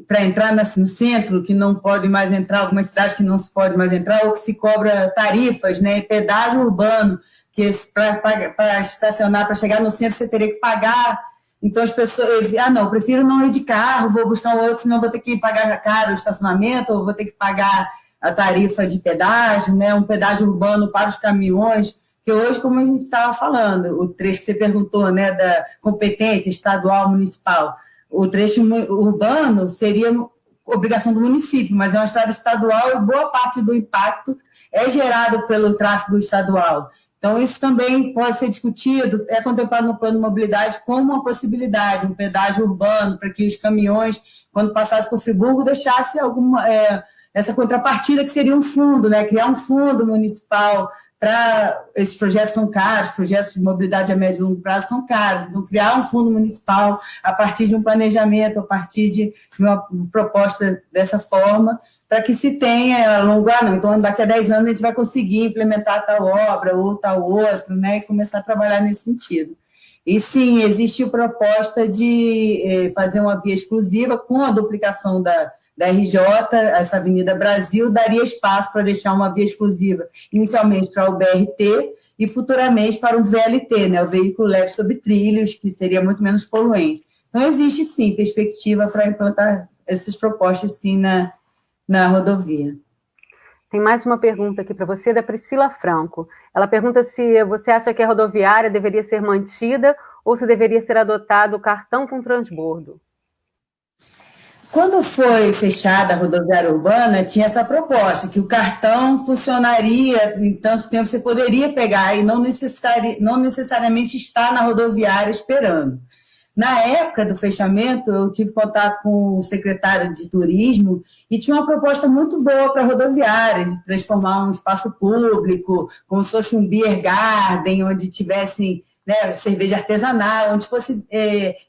para entrar no centro, que não pode mais entrar, algumas cidades que não se pode mais entrar, ou que se cobra tarifas, né? Pedágio urbano, que para estacionar, para chegar no centro, você teria que pagar. Então as pessoas, não, prefiro não ir de carro, vou buscar um outro, senão vou ter que pagar caro o estacionamento, ou vou ter que pagar a tarifa de pedágio, né? Um pedágio urbano para os caminhões. Que hoje, como a gente estava falando, o trecho que você perguntou, né, da competência estadual, municipal, o trecho urbano seria obrigação do município, mas é uma estrada estadual e boa parte do impacto é gerado pelo tráfego estadual. Então, isso também pode ser discutido, é contemplado no plano de mobilidade como uma possibilidade, um pedágio urbano, para que os caminhões, quando passassem por Friburgo, deixassem essa contrapartida que seria um fundo, né, criar um fundo municipal para esses projetos são caros, projetos de mobilidade a médio e longo prazo são caros, então criar um fundo municipal a partir de um planejamento, a partir de uma proposta dessa forma, para que se tenha a longo prazo. Então, daqui a 10 anos a gente vai conseguir implementar tal obra ou tal outra, né, e começar a trabalhar nesse sentido. E sim, existe a proposta de fazer uma via exclusiva com a duplicação da RJ, essa Avenida Brasil, daria espaço para deixar uma via exclusiva, inicialmente para o BRT e futuramente para o VLT, né, o veículo leve sobre trilhos, que seria muito menos poluente. Então, existe, sim, perspectiva para implantar essas propostas, sim, na rodovia. Tem mais uma pergunta aqui para você, da Priscila Franco. Ela pergunta se você acha que a rodoviária deveria ser mantida ou se deveria ser adotado o cartão com transbordo. Quando foi fechada a rodoviária urbana, tinha essa proposta, que o cartão funcionaria em tanto tempo, você poderia pegar e não necessariamente estar na rodoviária esperando. Na época do fechamento, eu tive contato com o secretário de turismo e tinha uma proposta muito boa para a rodoviária, de transformar um espaço público, como se fosse um beer garden, onde tivessem, né, cerveja artesanal, onde fossem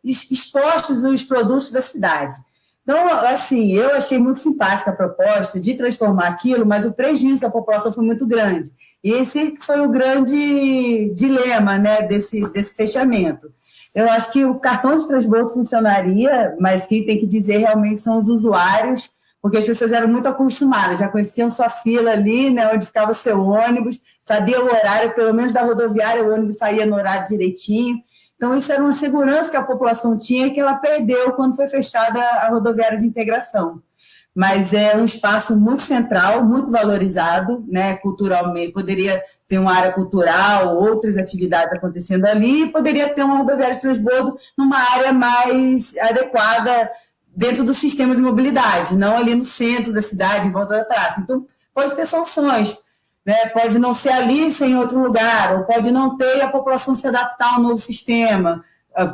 expostos os produtos da cidade. Então, assim, eu achei muito simpática a proposta de transformar aquilo, mas o prejuízo da população foi muito grande. E esse foi o grande dilema, né, desse fechamento. Eu acho que o cartão de transbordo funcionaria, mas quem tem que dizer realmente são os usuários, porque as pessoas eram muito acostumadas, já conheciam sua fila ali, né, onde ficava o seu ônibus, sabia o horário, pelo menos da rodoviária, o ônibus saía no horário direitinho. Então, isso era uma segurança que a população tinha e que ela perdeu quando foi fechada a rodoviária de integração. Mas é um espaço muito central, muito valorizado, né, culturalmente. Poderia ter uma área cultural, outras atividades acontecendo ali, e poderia ter uma rodoviária de transbordo numa área mais adequada dentro do sistema de mobilidade, não ali no centro da cidade, em volta da praça. Então, pode ter soluções. Né, pode não ser ali, ser em outro lugar, ou pode não ter a população se adaptar ao novo sistema,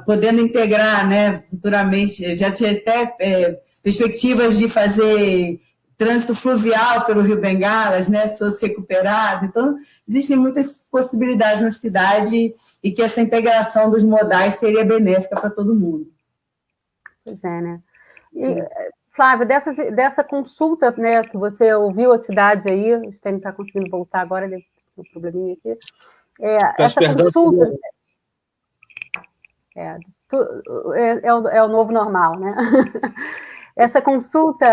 podendo integrar, né, futuramente, já tinha até perspectivas de fazer trânsito fluvial pelo Rio Bengalas, né, se fosse recuperado. Então, existem muitas possibilidades na cidade e que essa integração dos modais seria benéfica para todo mundo. Pois é, né? E, Flávia, dessa consulta, né, que você ouviu a cidade aí, o Stênio está conseguindo voltar agora, ele tem um probleminha aqui. Essa consulta é o novo normal, né? Essa consulta,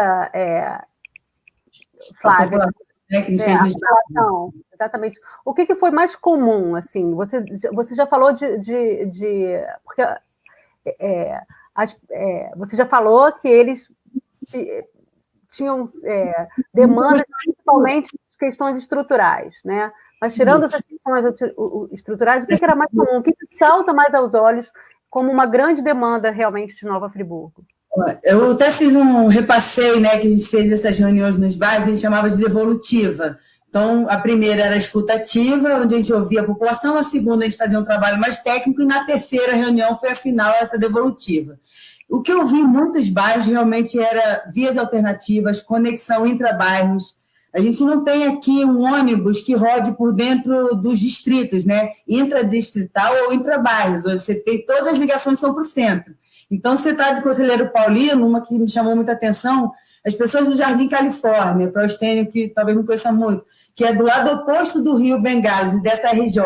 Flávia, exatamente. O que foi mais comum, assim? Você já falou porque você já falou que eles tinham demandas principalmente de questões estruturais, né? Mas tirando essas questões estruturais, o que era mais comum? O que salta mais aos olhos como uma grande demanda realmente de Nova Friburgo? Eu até fiz um repasseio, né, que a gente fez essas reuniões nos bairros, a gente chamava de devolutiva. Então, a primeira era a escutativa, onde a gente ouvia a população, a segunda a gente fazia um trabalho mais técnico, e na terceira reunião foi, afinal, essa devolutiva. O que eu vi em muitos bairros realmente era vias alternativas, conexão intra-bairros. A gente não tem aqui um ônibus que rode por dentro dos distritos, né? Intradistrital ou intra-bairros, onde você tem todas as ligações são para o centro. Então, você está de Conselheiro Paulino, uma que me chamou muita atenção, as pessoas do Jardim Califórnia, para o Eustênio, que talvez não conheça muito, que é do lado oposto do Rio Bengalas e dessa RJ,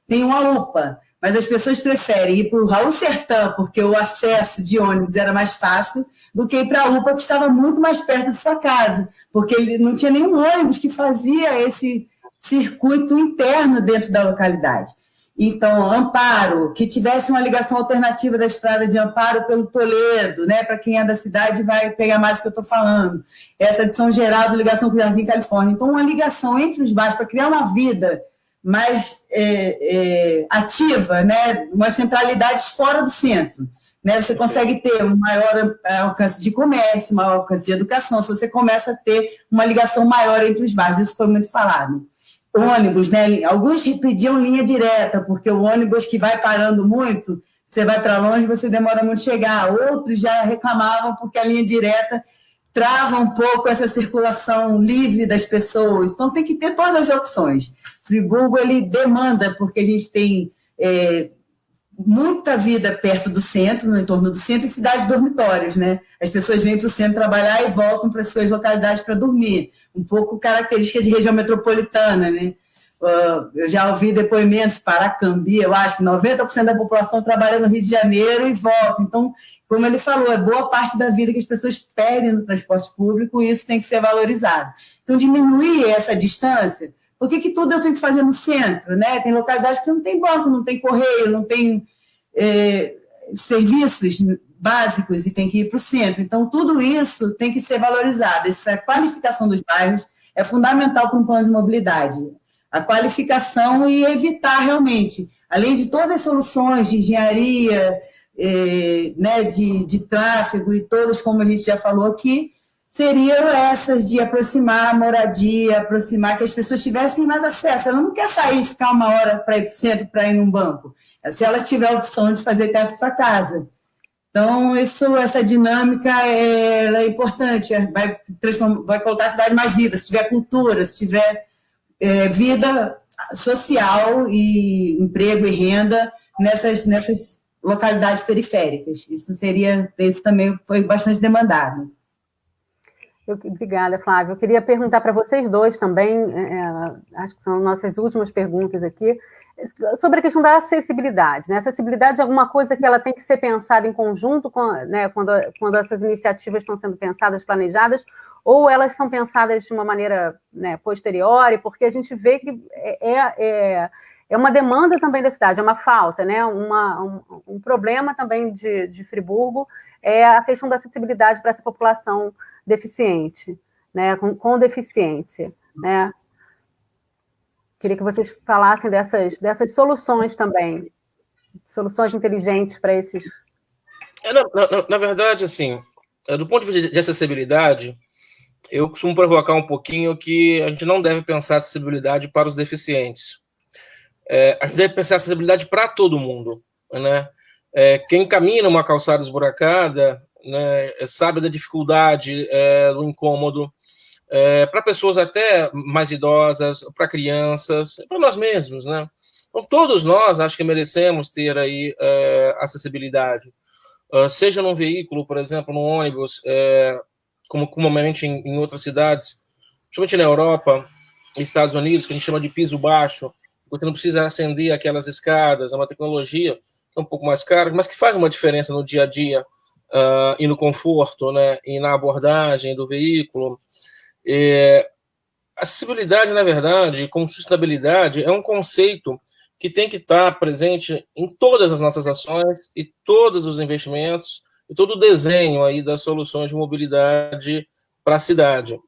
tem uma UPA, mas as pessoas preferem ir para o Raul Sertã, porque o acesso de ônibus era mais fácil, do que ir para a UPA, que estava muito mais perto de sua casa, porque ele não tinha nenhum ônibus que fazia esse circuito interno dentro da localidade. Então, Amparo, que tivesse uma ligação alternativa da estrada de Amparo pelo Toledo, né? Para quem é da cidade vai pegar mais do que eu estou falando. Essa de São Geraldo, ligação com o Jardim Califórnia. Então, uma ligação entre os bairros para criar uma vida mais ativa, né? Uma centralidade fora do centro. Né? Você consegue ter um maior alcance de comércio, maior alcance de educação, se você começa a ter uma ligação maior entre os bairros. Isso foi muito falado. Ônibus, né? Alguns pediam linha direta, porque o ônibus que vai parando muito, você vai para longe, você demora muito a chegar. Outros já reclamavam porque a linha direta trava um pouco essa circulação livre das pessoas. Então, tem que ter todas as opções. Friburgo, ele demanda, porque a gente tem muita vida perto do centro, no entorno do centro, e cidades dormitórias, né? As pessoas vêm para o centro trabalhar e voltam para as suas localidades para dormir. Um pouco característica de região metropolitana, né? Eu já ouvi depoimentos, Paracambi, eu acho que 90% da população trabalha no Rio de Janeiro e volta. Então, como ele falou, é boa parte da vida que as pessoas perdem no transporte público e isso tem que ser valorizado. Então, diminuir essa distância. Por que tudo eu tenho que fazer no centro? Né? Tem localidades que você não tem banco, não tem correio, não tem serviços básicos e tem que ir para o centro. Então, tudo isso tem que ser valorizado. Essa qualificação dos bairros é fundamental para um plano de mobilidade. A qualificação e evitar realmente, além de todas as soluções de engenharia, né, de tráfego e todas, como a gente já falou aqui, seriam essas de aproximar a moradia, aproximar que as pessoas tivessem mais acesso. Ela não quer sair e ficar uma hora para ir para o centro, para ir num banco. Se ela tiver a opção de fazer perto da sua casa. Então, essa dinâmica é importante, vai colocar a cidade mais viva, se tiver cultura, se tiver vida social e emprego e renda nessas localidades periféricas. Isso também foi bastante demandado. Obrigada, Flávia. Eu queria perguntar para vocês dois também, acho que são nossas últimas perguntas aqui, sobre a questão da acessibilidade. Né? Acessibilidade é alguma coisa que ela tem que ser pensada em conjunto né, quando essas iniciativas estão sendo pensadas, planejadas, ou elas são pensadas de uma maneira, né, posterior, porque a gente vê que é uma demanda também da cidade, é uma falta, né? Um problema também de Friburgo é a questão da acessibilidade para essa população deficiente, né? Com deficiência, né? Queria que vocês falassem dessas soluções também, soluções inteligentes para esses... Na verdade, assim, do ponto de vista de acessibilidade, eu costumo provocar um pouquinho que a gente não deve pensar acessibilidade para os deficientes. A gente deve pensar acessibilidade para todo mundo, né? Quem caminha numa calçada esburacada, né, sabe da dificuldade, do incômodo, para pessoas até mais idosas, para crianças, para nós mesmos, né? Então, todos nós, acho que merecemos ter aí acessibilidade. Seja num veículo, por exemplo, num ônibus, como comumente em outras cidades, principalmente na Europa e Estados Unidos, que a gente chama de piso baixo, você não precisa acender aquelas escadas, é uma tecnologia que é um pouco mais cara, mas que faz uma diferença no dia a dia e no conforto, né, e na abordagem do veículo. Acessibilidade, na verdade, com sustentabilidade, é um conceito que tem que estar presente em todas as nossas ações e todos os investimentos e todo o desenho aí das soluções de mobilidade para a cidade.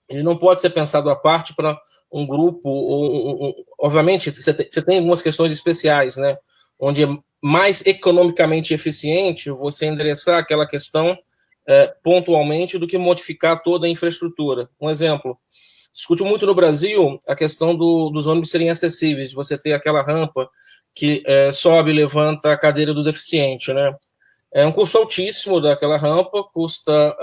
Ele não pode ser pensado à parte para um grupo, obviamente, você tem algumas questões especiais, né, onde é mais economicamente eficiente você endereçar aquela questão pontualmente do que modificar toda a infraestrutura. Um exemplo, discute muito no Brasil a questão dos ônibus serem acessíveis, de você ter aquela rampa que sobe e levanta a cadeira do deficiente, né? É um custo altíssimo daquela rampa, custa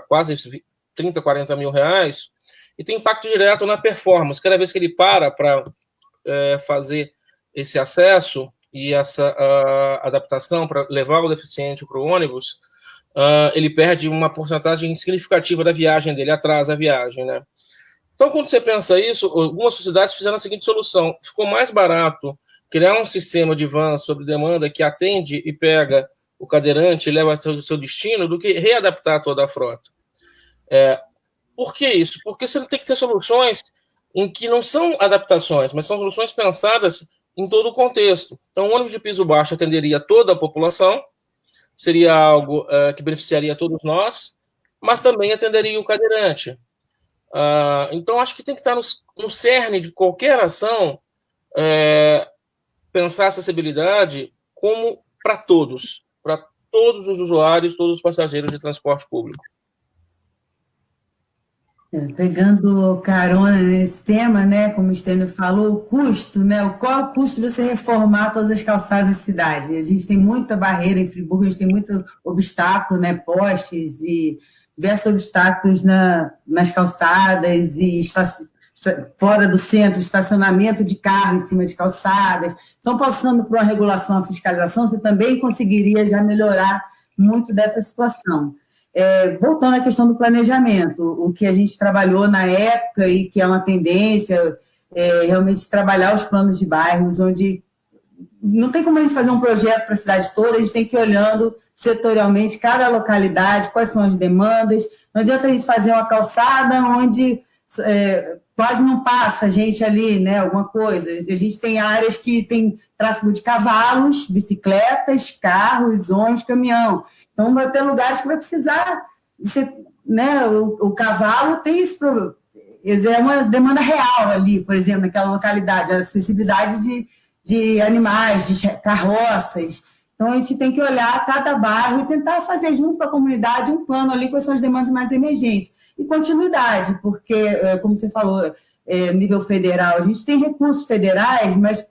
quase 30, 40 mil reais, e tem impacto direto na performance. Cada vez que ele para fazer esse acesso e essa adaptação para levar o deficiente para o ônibus, ele perde uma porcentagem significativa da viagem dele, atrasa a viagem, né? Então, quando você pensa isso, algumas sociedades fizeram a seguinte solução: ficou mais barato criar um sistema de van sob demanda que atende e pega o cadeirante e leva até o seu destino, do que readaptar toda a frota. Por que isso? Porque você tem que ter soluções em que não são adaptações, mas são soluções pensadas em todo o contexto. Então, o ônibus de piso baixo atenderia toda a população, seria algo que beneficiaria todos nós, mas também atenderia o cadeirante. Então, acho que tem que estar no cerne de qualquer ação, pensar a acessibilidade como para todos os usuários, todos os passageiros de transporte público. Pegando carona nesse tema, né, como o Stênio falou, o custo, né, qual é o custo de você reformar todas as calçadas da cidade? A gente tem muita barreira em Friburgo, a gente tem muito obstáculo, né, postes e diversos obstáculos nas calçadas e fora do centro, estacionamento de carro em cima de calçadas. Então, passando por uma regulação, uma fiscalização, você também conseguiria já melhorar muito dessa situação. Voltando à questão do planejamento, o que a gente trabalhou na época e que é uma tendência, realmente trabalhar os planos de bairros, onde não tem como a gente fazer um projeto para a cidade toda, a gente tem que ir olhando setorialmente cada localidade, quais são as demandas. Não adianta a gente fazer uma calçada onde quase não passa gente ali, né, alguma coisa. A gente tem áreas que tem tráfego de cavalos, bicicletas, carros, ônibus, caminhão. Então, vai ter lugares que vai precisar, né, o cavalo tem esse problema. É uma demanda real ali, por exemplo, naquela localidade, a acessibilidade de animais, de carroças. Então, a gente tem que olhar cada bairro e tentar fazer junto com a comunidade um plano ali, quais são as demandas mais emergentes. E continuidade, porque, como você falou, nível federal, a gente tem recursos federais, mas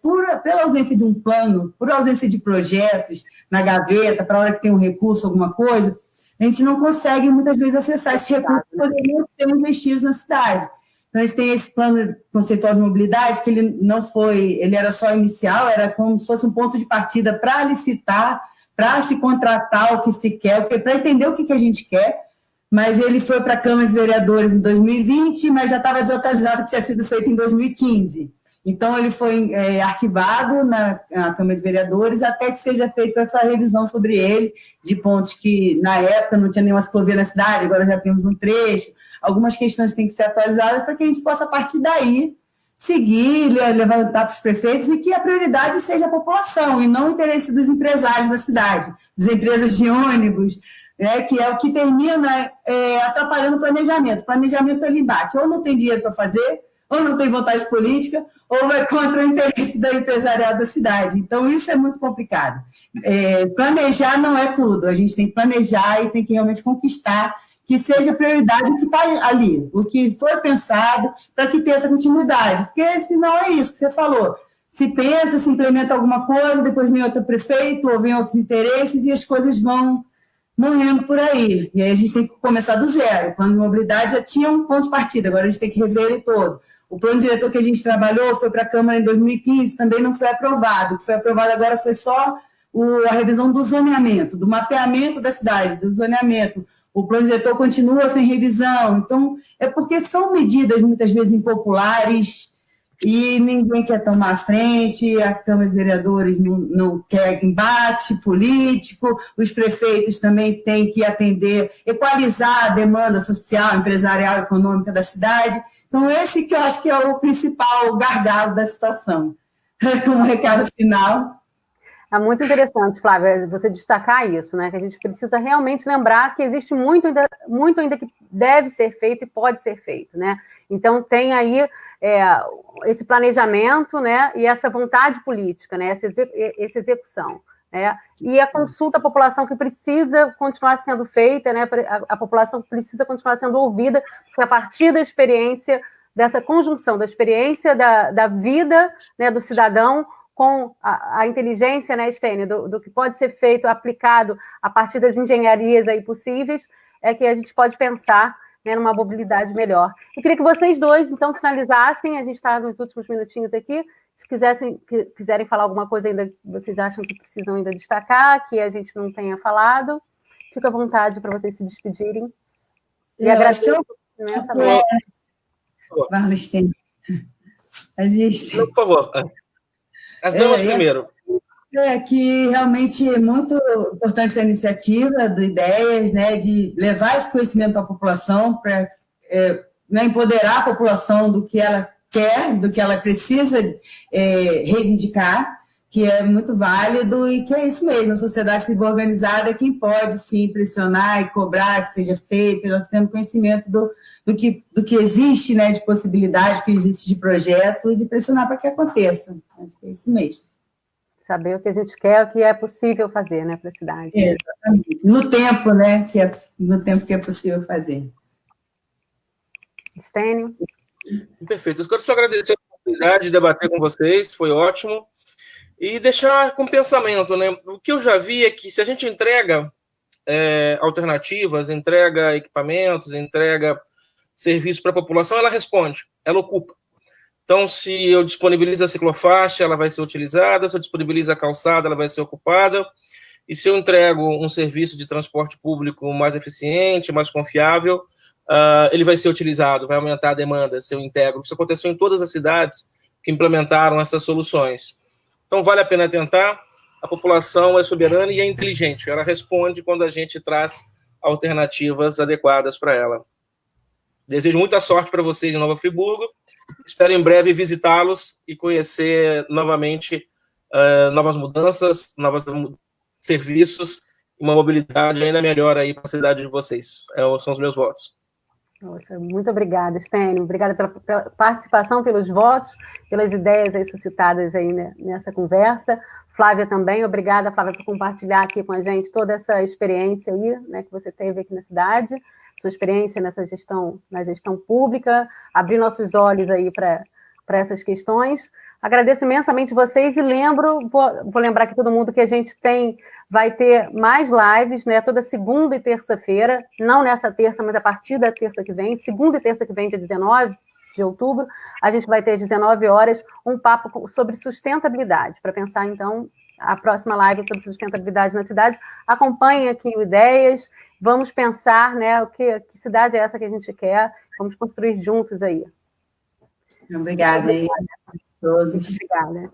pela ausência de um plano, por ausência de projetos na gaveta, para a hora que tem um recurso, alguma coisa, a gente não consegue, muitas vezes, acessar esses recursos que poderiam ser investidos na cidade. Então, a gente tem esse plano conceitual de mobilidade, que ele era só inicial, era como se fosse um ponto de partida para licitar, para se contratar o que se quer, para entender o que a gente quer, mas ele foi para a Câmara de Vereadores em 2020, mas já estava desatualizado que tinha sido feito em 2015. Então, ele foi arquivado na Câmara de Vereadores até que seja feita essa revisão sobre ele, de pontos que, na época, não tinha nenhuma ciclovia na cidade, agora já temos um trecho. Algumas questões têm que ser atualizadas para que a gente possa, a partir daí, seguir, levantar para os prefeitos e que a prioridade seja a população e não o interesse dos empresários da cidade, das empresas de ônibus, que é o que termina atrapalhando o planejamento. O planejamento ele bate, ou não tem dinheiro para fazer, ou não tem vontade política, ou vai contra o interesse da empresariado da cidade. Então, isso é muito complicado. Planejar não é tudo, a gente tem que planejar e tem que realmente conquistar que seja prioridade o que está ali, o que foi pensado, para que tenha essa continuidade. Porque senão é isso que você falou. Se pensa, se implementa alguma coisa, depois vem outro prefeito, ou vem outros interesses, e as coisas vão morrendo por aí. E aí a gente tem que começar do zero. O plano de mobilidade já tinha um ponto de partida, agora a gente tem que rever ele todo. O plano diretor que a gente trabalhou foi para a Câmara em 2015, também não foi aprovado. O que foi aprovado agora foi só a revisão do zoneamento, do mapeamento da cidade, do zoneamento. O plano diretor continua sem revisão. Então, é porque são medidas muitas vezes impopulares e ninguém quer tomar a frente, a Câmara de Vereadores não quer embate político, os prefeitos também têm que atender, equalizar a demanda social, empresarial, econômica da cidade. Então, esse que eu acho que é o principal gargalo da situação. Como recado final. É muito interessante, Flávia, você destacar isso, né? Que a gente precisa realmente lembrar que existe muito ainda que deve ser feito e pode ser feito, né? Então, tem aí esse planejamento, né? E essa vontade política, né? Essa execução, né? E a consulta à população que precisa continuar sendo feita, né? A população precisa continuar sendo ouvida, porque a partir da experiência, dessa conjunção da experiência da vida, né, do cidadão com a inteligência, né, Stênio, do que pode ser feito, aplicado a partir das engenharias aí possíveis, é que a gente pode pensar, né, numa mobilidade melhor. Eu queria que vocês dois, então, finalizassem, a gente está nos últimos minutinhos aqui, se quiserem falar alguma coisa ainda, vocês acham que precisam ainda destacar, que a gente não tenha falado, fica à vontade para vocês se despedirem. E agradeço. Vale, Stênio. Por favor. As damas primeiro. Que realmente é muito importante essa iniciativa do Ideias, né, de levar esse conhecimento para a população, para empoderar a população do que ela quer, do que ela precisa reivindicar, que é muito válido e que é isso mesmo, a sociedade civil organizada é quem pode, sim, pressionar e cobrar que seja feito, nós temos conhecimento do que existe, né, de possibilidade, que existe de projeto, e de pressionar para que aconteça. Acho que é isso mesmo. Saber o que a gente quer, o que é possível fazer, né, para a cidade. Exatamente. No tempo, né, no tempo que é possível fazer. Stênio? Perfeito. Eu quero só agradecer a oportunidade de debater com vocês, foi ótimo. E deixar com pensamento, né? O que eu já vi é que se a gente entrega alternativas, entrega equipamentos, entrega serviços para a população, ela responde, ela ocupa. Então, se eu disponibilizo a ciclofaixa, ela vai ser utilizada, se eu disponibilizo a calçada, ela vai ser ocupada, e se eu entrego um serviço de transporte público mais eficiente, mais confiável, ele vai ser utilizado, vai aumentar a demanda, se eu integro. Isso aconteceu em todas as cidades que implementaram essas soluções. Então, vale a pena tentar. A população é soberana e é inteligente. Ela responde quando a gente traz alternativas adequadas para ela. Desejo muita sorte para vocês em Nova Friburgo. Espero em breve visitá-los e conhecer novamente novas mudanças, novos serviços e uma mobilidade ainda melhor aí para a cidade de vocês. São os meus votos. Nossa, muito obrigada, Stênio. Obrigada pela participação, pelos votos, pelas ideias aí suscitadas aí, né, nessa conversa. Flávia também, obrigada, Flávia, por compartilhar aqui com a gente toda essa experiência aí, né, que você teve aqui na cidade, sua experiência na gestão pública, abrir nossos olhos aí para essas questões. Agradeço imensamente vocês e vou lembrar aqui todo mundo que a gente vai ter mais lives, né, toda segunda e terça-feira, não nessa terça, mas a partir da terça que vem, segunda e terça que vem, dia 19 de outubro, a gente vai ter às 19 horas um papo sobre sustentabilidade, para pensar, então, a próxima live sobre sustentabilidade na cidade. Acompanhem aqui o Ideias, vamos pensar, né, que cidade é essa que a gente quer, vamos construir juntos aí. Obrigada a todos. Obrigada.